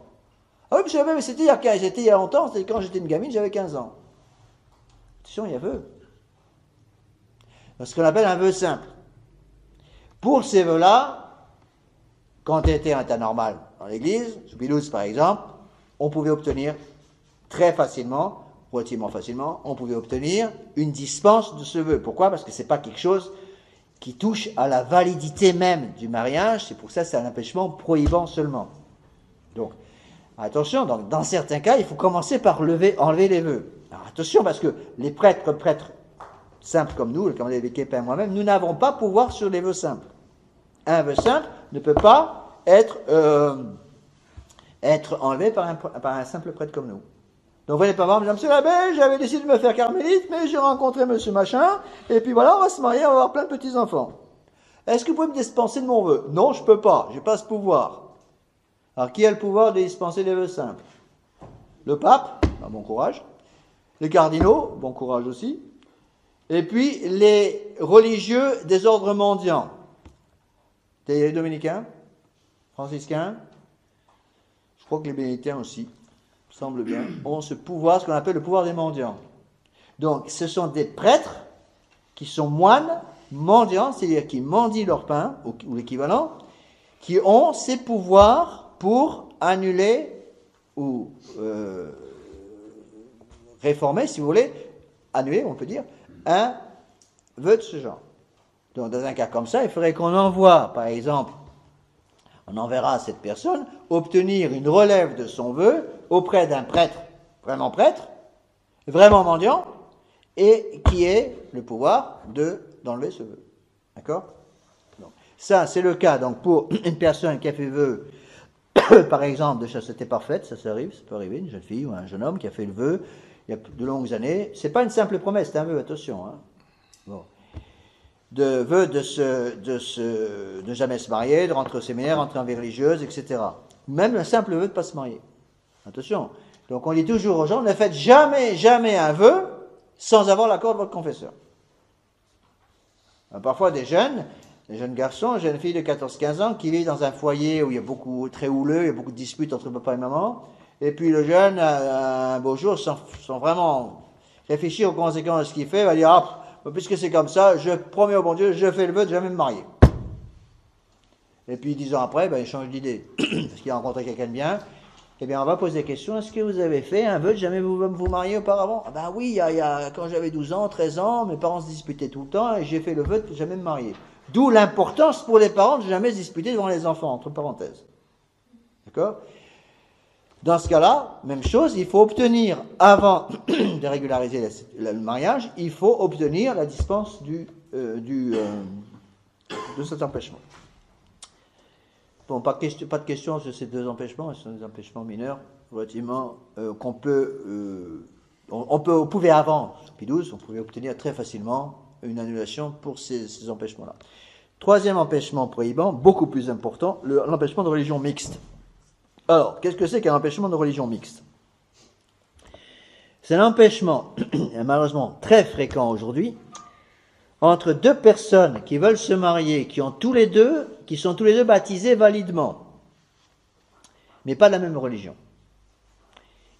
Ah oui, monsieur, mais c'était il y a longtemps, c'était quand j'étais une gamine, j'avais 15 ans. Attention, il y a vœu. Ce qu'on appelle un vœu simple. Pour ces vœux-là, quand on était en état normal dans l'église, sous Pilouse par exemple, on pouvait obtenir très facilement, relativement facilement, on pouvait obtenir une dispense de ce vœu. Pourquoi? Parce que ce n'est pas quelque chose qui touche à la validité même du mariage, c'est pour ça que c'est un empêchement prohibant seulement. Donc, attention, dans certains cas, il faut commencer par enlever les vœux. Alors attention, parce que les prêtres simples comme nous, comme les Képins moi-même, nous n'avons pas pouvoir sur les vœux simples. Un vœu simple ne peut pas être enlevé par un simple prêtre comme nous. Donc vous n'allez pas voir, monsieur l'abbé, j'avais décidé de me faire carmélite, mais j'ai rencontré monsieur machin, et puis voilà, on va se marier, on va avoir plein de petits-enfants. Est-ce que vous pouvez me dispenser de mon vœu? Non, je ne peux pas, je n'ai pas ce pouvoir. Alors qui a le pouvoir de dispenser les vœux simples? Le pape, bon courage. Les cardinaux, bon courage aussi. Et puis, les religieux des ordres mendiants. Les dominicains, franciscains, je crois que les bénédictins aussi, semble bien, ont ce pouvoir, ce qu'on appelle le pouvoir des mendiants. Donc, ce sont des prêtres qui sont moines, mendiants, c'est-à-dire qui mendient leur pain, ou l'équivalent, qui ont ces pouvoirs pour annuler ou réformer, si vous voulez, annuler, on peut dire, un vœu de ce genre. Donc, dans un cas comme ça, il faudrait qu'on envoie, par exemple, on enverra à cette personne obtenir une relève de son vœu auprès d'un prêtre, vraiment mendiant, et qui ait le pouvoir d'enlever ce vœu. D'accord? Donc, ça, c'est le cas donc pour une personne qui a fait vœu, par exemple, de chasteté parfaite, ça arrive, ça peut arriver, une jeune fille ou un jeune homme qui a fait le vœu il y a de longues années. C'est pas une simple promesse, c'est un vœu, attention. Hein. Bon. De vœu de ne jamais se marier, de rentrer au séminaire, rentrer en vie religieuse, etc. Même un simple vœu de ne pas se marier. Attention. Donc on dit toujours aux gens, ne faites jamais un vœu sans avoir l'accord de votre confesseur. Alors, parfois des jeunes garçons, jeunes filles de 14-15 ans qui vivent dans un foyer où il y a très houleux, il y a beaucoup de disputes entre papa et maman, et puis le jeune, un beau jour, sans vraiment réfléchir aux conséquences de ce qu'il fait, va dire, ah, puisque c'est comme ça, je promets au bon Dieu, je fais le vœu de jamais me marier. Et puis 10 ans après, il change d'idée, parce qu'il a rencontré quelqu'un de bien. Eh bien, on va poser la question, est-ce que vous avez fait un vœu de jamais vous marier auparavant? Ah ben oui, quand j'avais 12 ans, 13 ans, mes parents se disputaient tout le temps, et j'ai fait le vœu de jamais me marier. D'où l'importance pour les parents de jamais se disputer devant les enfants, entre parenthèses. D'accord? Dans ce cas-là, même chose, il faut obtenir, avant de régulariser le mariage, il faut obtenir la dispense de cet empêchement. Bon, pas de question sur ces deux empêchements, ce sont des empêchements mineurs, relativement, on pouvait avant, sous Pie XII, on pouvait obtenir très facilement une annulation pour ces empêchements-là. Troisième empêchement prohibant, beaucoup plus important, l'empêchement de religion mixte. Alors, qu'est-ce que c'est qu'un empêchement de religion mixte? C'est un empêchement, malheureusement très fréquent aujourd'hui, entre deux personnes qui veulent se marier, qui sont tous les deux baptisés validement, mais pas de la même religion.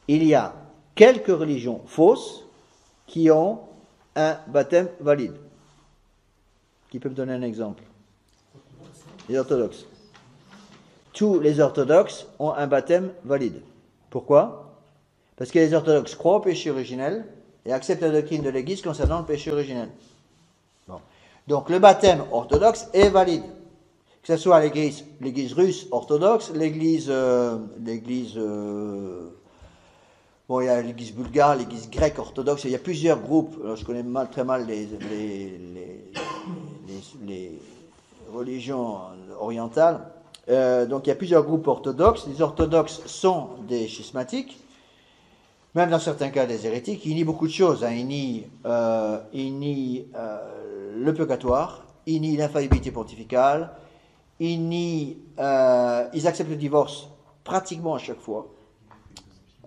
Il y a quelques religions fausses qui ont un baptême valide. Qui peut me donner un exemple? Les orthodoxes. Tous les orthodoxes ont un baptême valide. Pourquoi? Parce que les orthodoxes croient au péché originel et acceptent la doctrine de l'Église concernant le péché originel. Bon. Donc le baptême orthodoxe est valide. Que ce soit l'Église russe orthodoxe, l'Église bon, il y a l'Église bulgare, l'Église grecque orthodoxe, il y a plusieurs groupes. Alors, je connais très mal les religions orientales. Donc il y a plusieurs groupes orthodoxes. Les orthodoxes sont des schismatiques, même dans certains cas des hérétiques. Ils nient beaucoup de choses. Hein. Ils nient le purgatoire, ils nient l'infaillibilité pontificale, ils acceptent le divorce pratiquement à chaque fois.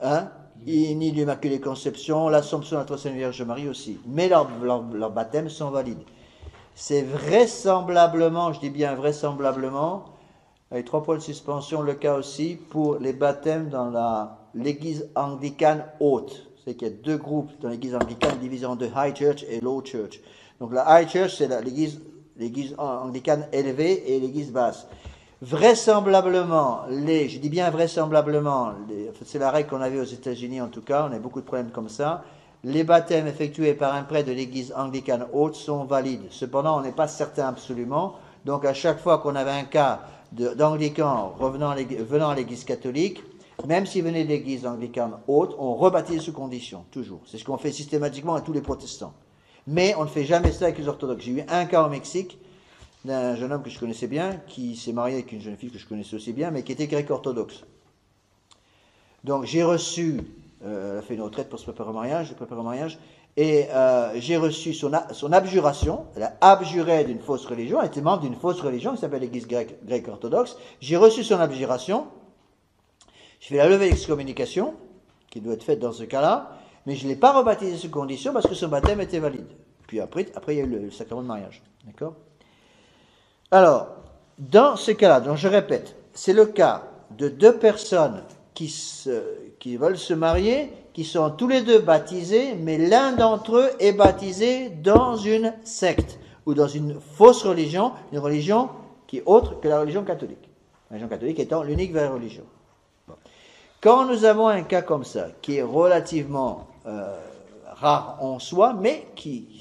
Hein. Ils nient l'Immaculée Conception, l'Assomption de la Très Sainte Vierge Marie aussi. Mais leurs baptêmes sont valides. C'est vraisemblablement, je dis bien vraisemblablement, avec 3 points de suspension, le cas aussi pour les baptêmes dans l'église anglicane haute. C'est qu'il y a 2 groupes dans l'église anglicane divisés en 2, High Church et Low Church. Donc la High Church, c'est l'église anglicane élevée et l'église basse. Vraisemblablement, je dis bien vraisemblablement, c'est la règle qu'on avait aux États-Unis en tout cas, on a beaucoup de problèmes comme ça. Les baptêmes effectués par un prêtre de l'église anglicane haute sont valides. Cependant, on n'est pas certain absolument. Donc à chaque fois qu'on avait un cas d'anglican venant à l'église catholique, même s'il venait de l'église anglicane haute, on rebaptise sous condition, toujours. C'est ce qu'on fait systématiquement à tous les protestants. Mais on ne fait jamais ça avec les orthodoxes. J'ai eu un cas au Mexique d'un jeune homme que je connaissais bien, qui s'est marié avec une jeune fille que je connaissais aussi bien, mais qui était grec-orthodoxe. Donc j'ai reçu, elle a fait une retraite pour se préparer au mariage, et j'ai reçu son abjuration. Elle a abjuré d'une fausse religion, elle était membre d'une fausse religion qui s'appelle l'église grecque orthodoxe. J'ai reçu son abjuration, je fais la levée d'excommunication, qui doit être faite dans ce cas-là, mais je ne l'ai pas rebaptisé sous condition parce que son baptême était valide. Puis après il y a eu le sacrement de mariage. D'accord? Alors, dans ce cas-là, donc je répète, c'est le cas de deux personnes qui veulent se marier, qui sont tous les deux baptisés, mais l'un d'entre eux est baptisé dans une secte ou dans une fausse religion, une religion qui est autre que la religion catholique. La religion catholique étant l'unique vraie religion. Bon. Quand nous avons un cas comme ça, qui est relativement rare en soi, mais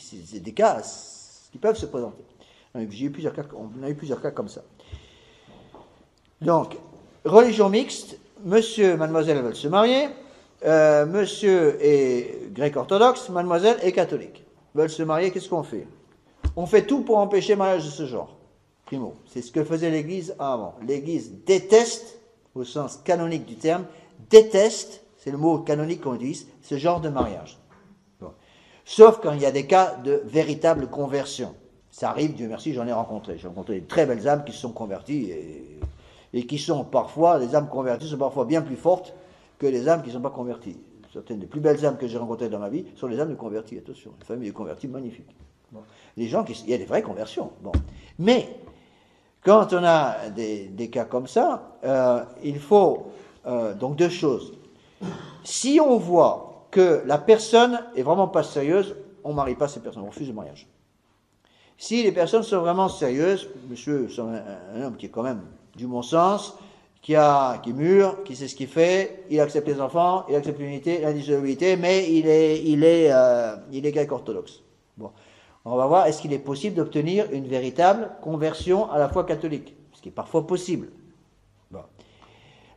c'est des cas qui peuvent se présenter. On a eu plusieurs cas comme ça. Donc, religion mixte, monsieur, mademoiselle veulent se marier, monsieur est grec-orthodoxe, mademoiselle est catholique. Veulent se marier, qu'est-ce qu'on fait? On fait tout pour empêcher le mariage de ce genre. Primo, c'est ce que faisait l'Église avant. L'Église déteste, au sens canonique du terme, déteste, c'est le mot canonique qu'on utilise, ce genre de mariage. Bon. Sauf quand il y a des cas de véritable conversion. Ça arrive, Dieu merci, j'en ai rencontré. J'ai rencontré des très belles âmes qui se sont converties et qui sont parfois, les âmes converties sont parfois bien plus fortes que les âmes qui ne sont pas converties. Certaines des plus belles âmes que j'ai rencontrées dans ma vie sont les âmes de convertis, attention, les familles de convertis magnifiques. Bon. Les gens il y a des vraies conversions. Bon. Mais, quand on a des cas comme ça, il faut donc deux choses. Si on voit que la personne est vraiment pas sérieuse, on ne marie pas ces personnes, on refuse le mariage. Si les personnes sont vraiment sérieuses, monsieur c'est un homme qui est quand même du bon sens, qui est mûr, qui sait ce qu'il fait, il accepte les enfants, il accepte l'unité, l'indissolubilité, mais il est grec orthodoxe. Bon. On va voir, est-ce qu'il est possible d'obtenir une véritable conversion à la foi catholique? Ce qui est parfois possible. Bon.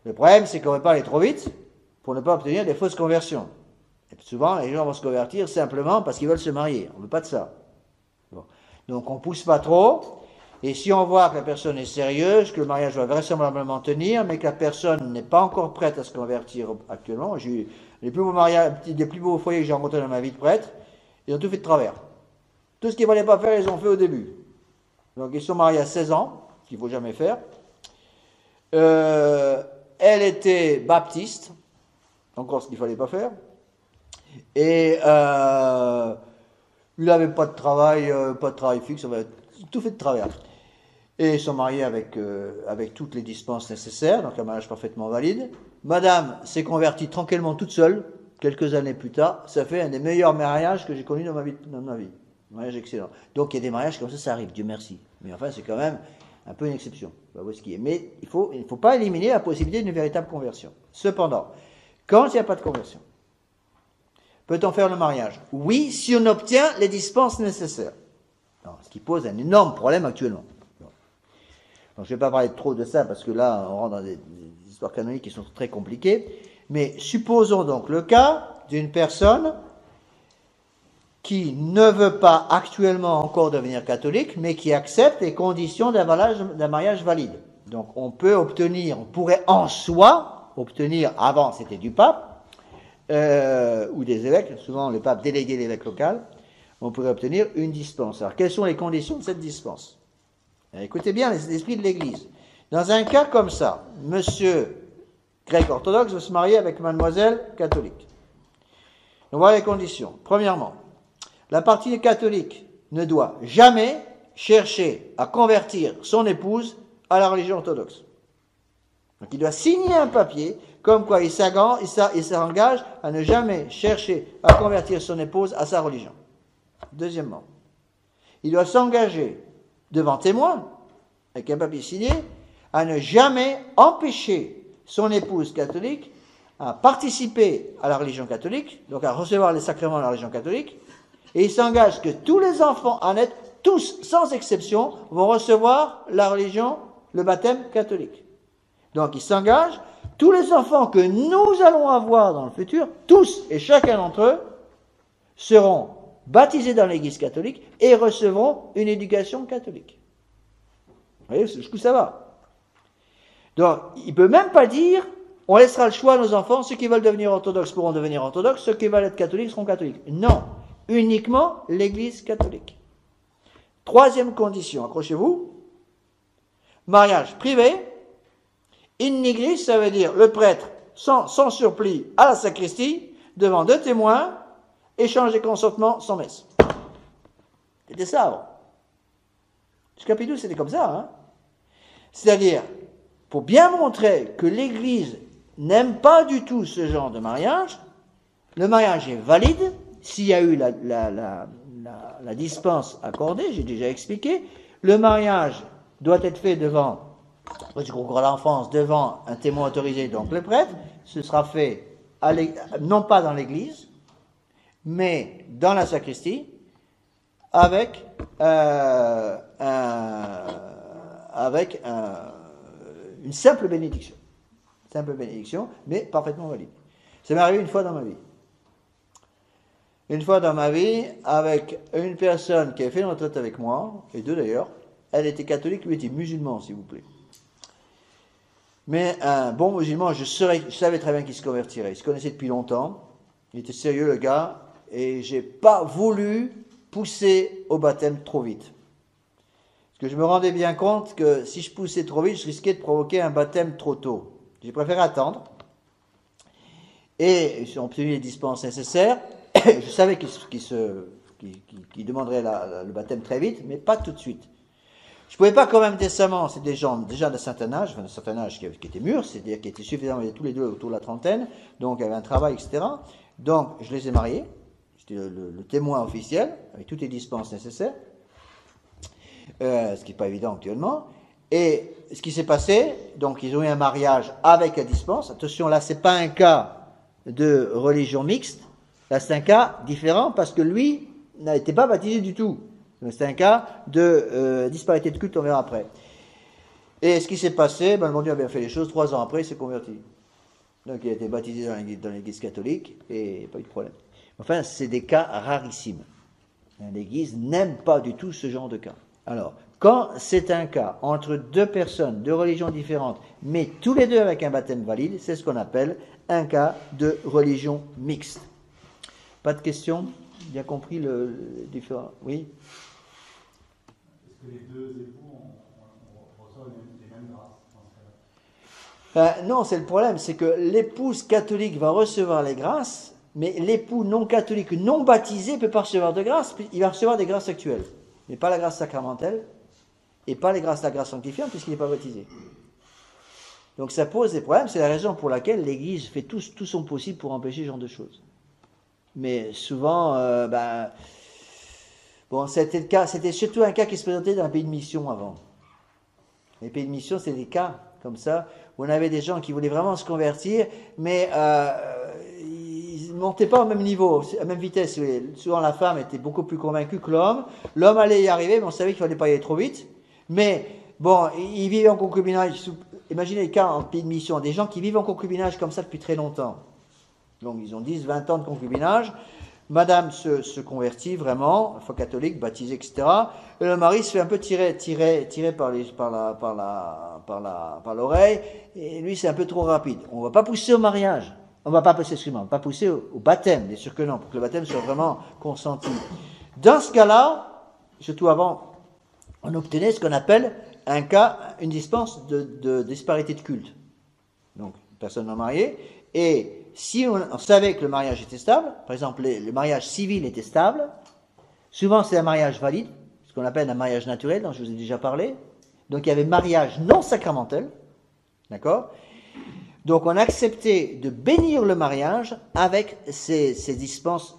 Le problème, c'est qu'on ne va pas aller trop vite pour ne pas obtenir des fausses conversions. Et souvent, les gens vont se convertir simplement parce qu'ils veulent se marier. On ne veut pas de ça. Bon. Donc, on ne pousse pas trop. Et si on voit que la personne est sérieuse, que le mariage va vraisemblablement tenir, mais que la personne n'est pas encore prête à se convertir actuellement, j'ai eu les plus beaux mariages, les plus beaux foyers que j'ai rencontrés dans ma vie de prêtre, ils ont tout fait de travers. Tout ce qu'ils ne voulaient pas faire, ils ont fait au début. Donc, ils sont mariés à 16 ans, ce qu'il ne faut jamais faire. Elle était baptiste, encore ce qu'il ne fallait pas faire. Et il n'avait pas de travail fixe, on va tout fait de travers. Et ils sont mariés avec toutes les dispenses nécessaires, donc un mariage parfaitement valide. Madame s'est convertie tranquillement toute seule, quelques années plus tard. Ça fait un des meilleurs mariages que j'ai connus dans ma vie. Un mariage excellent. Donc il y a des mariages comme ça arrive, Dieu merci. Mais enfin, c'est quand même un peu une exception. On va voir ce qui est. Mais il ne faut pas éliminer la possibilité d'une véritable conversion. Cependant, quand il n'y a pas de conversion, peut-on faire le mariage? Oui, si on obtient les dispenses nécessaires. Non, ce qui pose un énorme problème actuellement. Donc, je ne vais pas parler trop de ça parce que là, on rentre dans des histoires canoniques qui sont très compliquées. Mais supposons donc le cas d'une personne qui ne veut pas actuellement encore devenir catholique, mais qui accepte les conditions d'un mariage valide. Donc on pourrait en soi obtenir, avant c'était du pape, ou des évêques, souvent le pape déléguait l'évêque local, on pourrait obtenir une dispense. Alors quelles sont les conditions de cette dispense? Écoutez bien l'esprit de l'Église. Dans un cas comme ça, monsieur grec orthodoxe veut se marier avec mademoiselle catholique. Donc voilà les conditions. Premièrement, la partie catholique ne doit jamais chercher à convertir son épouse à la religion orthodoxe. Donc il doit signer un papier comme quoi il s'engage à ne jamais chercher à convertir son épouse à sa religion. Deuxièmement, il doit s'engager devant témoin, avec un papier signé, à ne jamais empêcher son épouse catholique à participer à la religion catholique, donc à recevoir les sacrements de la religion catholique, et il s'engage que tous les enfants en naître, tous sans exception, vont recevoir la religion, le baptême catholique. Donc il s'engage, tous les enfants que nous allons avoir dans le futur, tous et chacun d'entre eux, seront baptisés dans l'Église catholique et recevront une éducation catholique. Vous voyez jusqu'où ça va? Donc il ne peut même pas dire, on laissera le choix à nos enfants, ceux qui veulent devenir orthodoxes pourront devenir orthodoxes, ceux qui veulent être catholiques seront catholiques. Non, uniquement l'Église catholique. Troisième condition, accrochez-vous, mariage privé, in nigris, ça veut dire le prêtre sans surplis à la sacristie, devant deux témoins, échange des consentements sans messe. C'était ça avant. Jusqu'à Pie XII, c'était comme ça. Hein. C'est-à-dire, pour bien montrer que l'Église n'aime pas du tout ce genre de mariage, le mariage est valide s'il y a eu la dispense accordée, j'ai déjà expliqué. Le mariage doit être fait devant, je crois l'enfance, devant un témoin autorisé, donc le prêtre. Ce sera fait non pas dans l'église, mais dans la sacristie, avec une simple bénédiction. Simple bénédiction, mais parfaitement valide. Ça m'est arrivé une fois dans ma vie. Une fois dans ma vie, avec une personne qui avait fait une retraite avec moi, et deux d'ailleurs, elle était catholique, lui était musulman, s'il vous plaît. Mais un bon musulman, je savais très bien qu'il se convertirait. Il se connaissait depuis longtemps, il était sérieux le gars, et j'ai pas voulu pousser au baptême trop vite. Parce que je me rendais bien compte que si je poussais trop vite, je risquais de provoquer un baptême trop tôt. J'ai préféré attendre, et j'ai obtenu les dispenses nécessaires. Je savais qu'il demanderait le baptême très vite, mais pas tout de suite. Je ne pouvais pas quand même décemment, c'est des gens déjà d'un certain âge qui étaient mûrs, c'est-à-dire qui étaient suffisamment, tous les deux autour de la trentaine, donc avaient un travail, etc. Donc je les ai mariés, j'étais le témoin officiel, avec toutes les dispenses nécessaires, ce qui n'est pas évident actuellement. Et ce qui s'est passé, donc ils ont eu un mariage avec la dispense. Attention, là, c'est pas un cas de religion mixte. Là, c'est un cas différent parce que lui n'était pas baptisé du tout. Donc, c'est un cas de disparité de culte, on verra après. Et ce qui s'est passé, le bon Dieu a bien fait les choses. 3 ans après, il s'est converti. Donc, il a été baptisé dans l'église catholique et pas eu de problème. Enfin, c'est des cas rarissimes. L'église n'aime pas du tout ce genre de cas. Alors, quand c'est un cas entre deux personnes de religions différentes, mais tous les deux avec un baptême valide, c'est ce qu'on appelle un cas de religion mixte. Pas de questions? Bien compris le différent? Oui? Est-ce que les deux époux reçoivent les mêmes grâces? Non, c'est le problème, c'est que l'épouse catholique va recevoir les grâces, mais l'époux non catholique, non baptisé, ne peut pas recevoir de grâce. Il va recevoir des grâces actuelles, mais pas la grâce sacramentelle, et pas la grâce sanctifiante, puisqu'il n'est pas baptisé. Donc ça pose des problèmes, c'est la raison pour laquelle l'Église fait tout son possible pour empêcher ce genre de choses. Mais souvent, c'était surtout un cas qui se présentait dans un pays de mission avant. Les pays de mission, c'est des cas comme ça, où on avait des gens qui voulaient vraiment se convertir, mais ils ne montaient pas au même niveau, à la même vitesse. Souvent, la femme était beaucoup plus convaincue que l'homme. L'homme allait y arriver, mais on savait qu'il ne fallait pas y aller trop vite. Mais, bon, ils vivaient en concubinage. Imaginez les cas en pays de mission, des gens qui vivent en concubinage comme ça depuis très longtemps. Donc, ils ont 10, 20 ans de concubinage. Madame se convertit vraiment, foi catholique, baptisée, etc. Et le mari se fait un peu tirer par l'oreille. Et lui, c'est un peu trop rapide. On ne va pas pousser au mariage. On ne va pas pousser au baptême, bien sûr que non, pour que le baptême soit vraiment consenti. Dans ce cas-là, surtout avant, on obtenait ce qu'on appelle une dispense de disparité de culte. Donc, personne non mariée. Et si on savait que le mariage était stable, par exemple, le mariage civil était stable, souvent c'est un mariage valide, ce qu'on appelle un mariage naturel, dont je vous ai déjà parlé. Donc il y avait mariage non sacramentel, d'accord? Donc on acceptait de bénir le mariage avec ces dispenses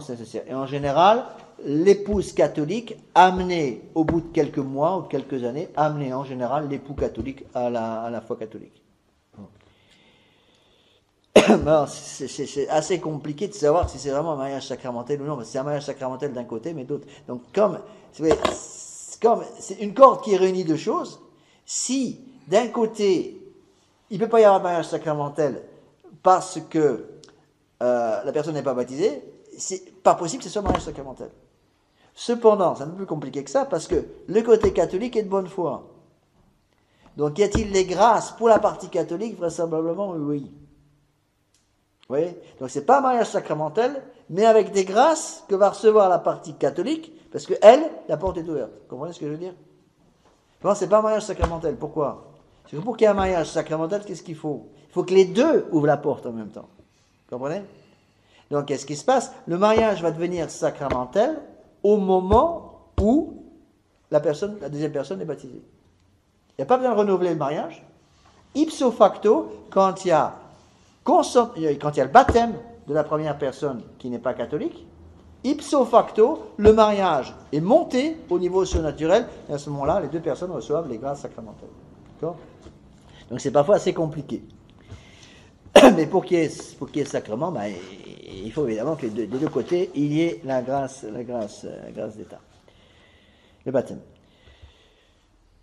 nécessaires. Et en général, l'épouse catholique amenait, au bout de quelques mois ou de quelques années, amenait en général l'époux catholique à la foi catholique. Alors, c'est assez compliqué de savoir si c'est vraiment un mariage sacramentel ou non, parce que c'est un mariage sacramentel d'un côté, mais d'autre. Donc, comme c'est une corde qui réunit deux choses, si d'un côté, il ne peut pas y avoir un mariage sacramentel parce que la personne n'est pas baptisée, c'est pas possible que ce soit un mariage sacramentel. Cependant, c'est un peu plus compliqué que ça, parce que le côté catholique est de bonne foi. Donc, y a-t-il les grâces pour la partie catholique? Vraisemblablement, oui. Vous voyez? Donc c'est pas un mariage sacramentel, mais avec des grâces que va recevoir la partie catholique, parce que elle, la porte est ouverte. Vous comprenez ce que je veux dire? Non, c'est pas un mariage sacramentel. Pourquoi? C'est que pour qu'il y ait un mariage sacramentel, qu'est-ce qu'il faut? Il faut que les deux ouvrent la porte en même temps. Vous comprenez? Donc qu'est-ce qui se passe? Le mariage va devenir sacramentel au moment où la deuxième personne est baptisée. Il n'y a pas besoin de renouveler le mariage. Ipso facto, quand il y a le baptême de la première personne qui n'est pas catholique, ipso facto, le mariage est monté au niveau surnaturel, et à ce moment-là, les deux personnes reçoivent les grâces sacramentelles. D'accord ? Donc c'est parfois assez compliqué. Mais pour qu'il y ait sacrement, ben, il faut évidemment que des deux côtés, il y ait la grâce d'État. Le baptême.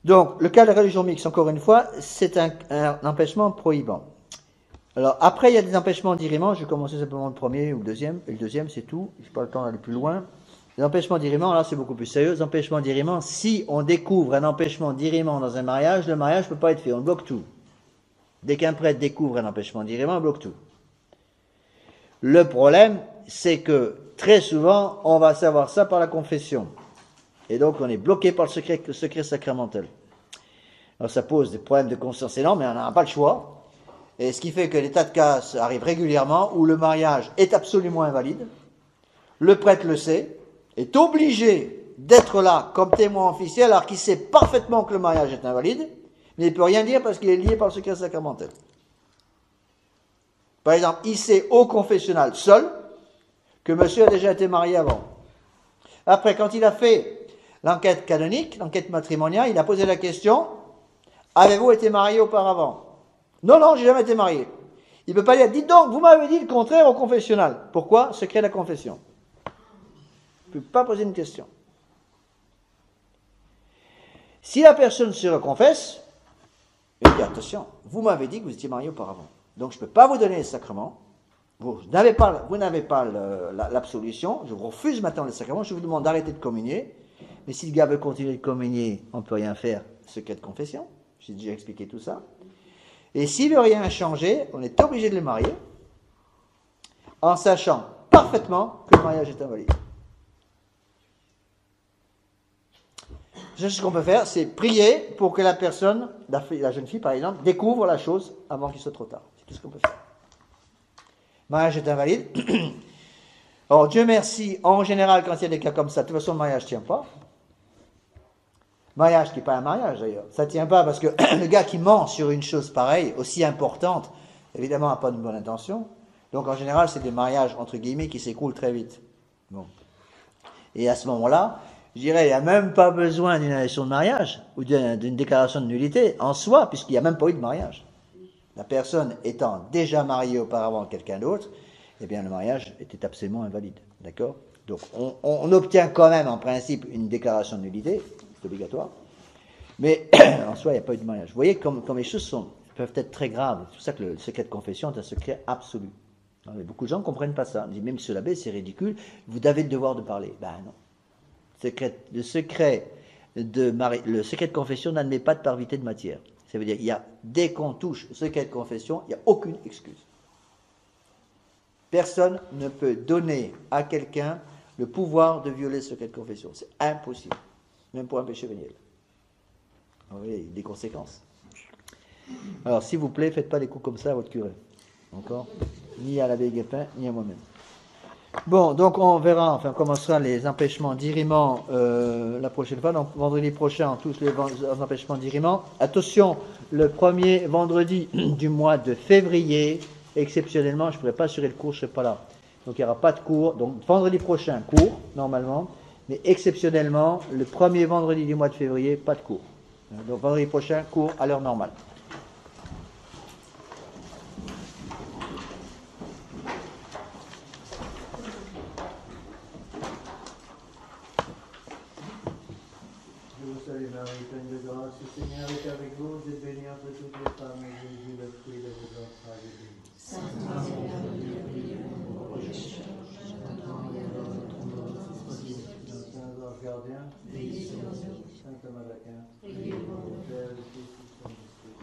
Donc, le cas de la religion mixte, encore une fois, c'est un empêchement prohibant. Alors, après, il y a des empêchements d'irriment. Je vais commencer simplement le premier ou le deuxième. Et le deuxième, c'est tout. Je n'ai pas le temps d'aller plus loin. Les empêchements d'irriment, là, c'est beaucoup plus sérieux. Les empêchements d'irriment, si on découvre un empêchement d'irriment dans un mariage, le mariage ne peut pas être fait. On bloque tout. Dès qu'un prêtre découvre un empêchement d'irriment, on bloque tout. Le problème, c'est que très souvent, on va savoir ça par la confession. Et donc, on est bloqué par le secret sacramentel. Alors, ça pose des problèmes de conscience énormes, mais on n'a pas le choix. Et ce qui fait que des tas de cas arrivent régulièrement où le mariage est absolument invalide. Le prêtre le sait, est obligé d'être là comme témoin officiel, alors qu'il sait parfaitement que le mariage est invalide, mais il ne peut rien dire parce qu'il est lié par le secret sacramentel. Par exemple, il sait au confessionnal seul que monsieur a déjà été marié avant. Après, quand il a fait l'enquête canonique, l'enquête matrimoniale, il a posé la question, avez-vous été marié auparavant? Non, non, j'ai jamais été marié. Il ne peut pas dire, dites donc, vous m'avez dit le contraire au confessionnal. Pourquoi? Secret de la confession. Il ne peut pas poser une question. Si la personne se reconfesse, il dit, attention, vous m'avez dit que vous étiez marié auparavant. Donc je ne peux pas vous donner les sacrements. Vous n'avez pas l'absolution. Je vous refuse maintenant les sacrements. Je vous demande d'arrêter de communier. Mais si le gars veut continuer de communier, on ne peut rien faire. Secret de confession. J'ai déjà expliqué tout ça. Et s'il ne veut rien changer, on est obligé de le marier en sachant parfaitement que le mariage est invalide. Ce qu'on peut faire, c'est prier pour que la personne, la jeune fille par exemple, découvre la chose avant qu'il soit trop tard. C'est tout ce qu'on peut faire. Le mariage est invalide. Alors Dieu merci, en général, quand il y a des cas comme ça, de toute façon le mariage ne tient pas. Mariage qui n'est pas un mariage d'ailleurs. Ça ne tient pas parce que le gars qui ment sur une chose pareille, aussi importante, évidemment n'a pas de bonne intention. Donc en général, c'est des mariages, entre guillemets, qui s'écroulent très vite. Bon. Et à ce moment-là, je dirais, il n'y a même pas besoin d'une annulation de mariage ou d'une déclaration de nullité en soi, puisqu'il n'y a même pas eu de mariage. La personne étant déjà mariée auparavant à quelqu'un d'autre, eh bien le mariage était absolument invalide. D'accord? Donc on obtient quand même en principe une déclaration de nullité, c'est obligatoire, mais en soi il n'y a pas eu de mariage. Vous voyez comme les choses peuvent être très graves. C'est pour ça que le secret de confession est un secret absolu. Alors, beaucoup de gens ne comprennent pas ça. Ils disent, même monsieur l'abbé, c'est ridicule, vous avez le devoir de parler. Ben non. Le secret de confession n'admet pas de parvité de matière. Ça veut dire, dès qu'on touche le secret de confession, il n'y a aucune excuse. Personne ne peut donner à quelqu'un le pouvoir de violer le secret de confession. C'est impossible. Même pour un péché véniel. Vous voyez, il y a des conséquences. Alors, s'il vous plaît, faites pas des coups comme ça à votre curé. Encore? Ni à l'abbé Guépin, ni à moi-même. Bon, donc on verra, enfin on commencera les empêchements d'irriment la prochaine fois. Donc vendredi prochain, tous les empêchements d'irriment. Attention, le premier vendredi du mois de février, exceptionnellement, je ne pourrai pas assurer le cours, je ne serai pas là. Donc il n'y aura pas de cours. Donc vendredi prochain, cours, normalement. Mais exceptionnellement, le premier vendredi du mois de février, pas de cours. Donc vendredi prochain, cours à l'heure normale. Salut Marie, pleine de grâce, le Seigneur est avec vous, vous êtes bénie entre toutes les femmes, et Jésus, le fruit de vos entrailles, est béni. Sainte Marie, Mère de Dieu, priez pour nous pécheurs, maintenant et à l'heure de notre mort. Saint Georges Gardien, Veillez sur nous, Saint Thomas d'Aquin, priez pour nous. Père, le Fils, le Saint-Esprit.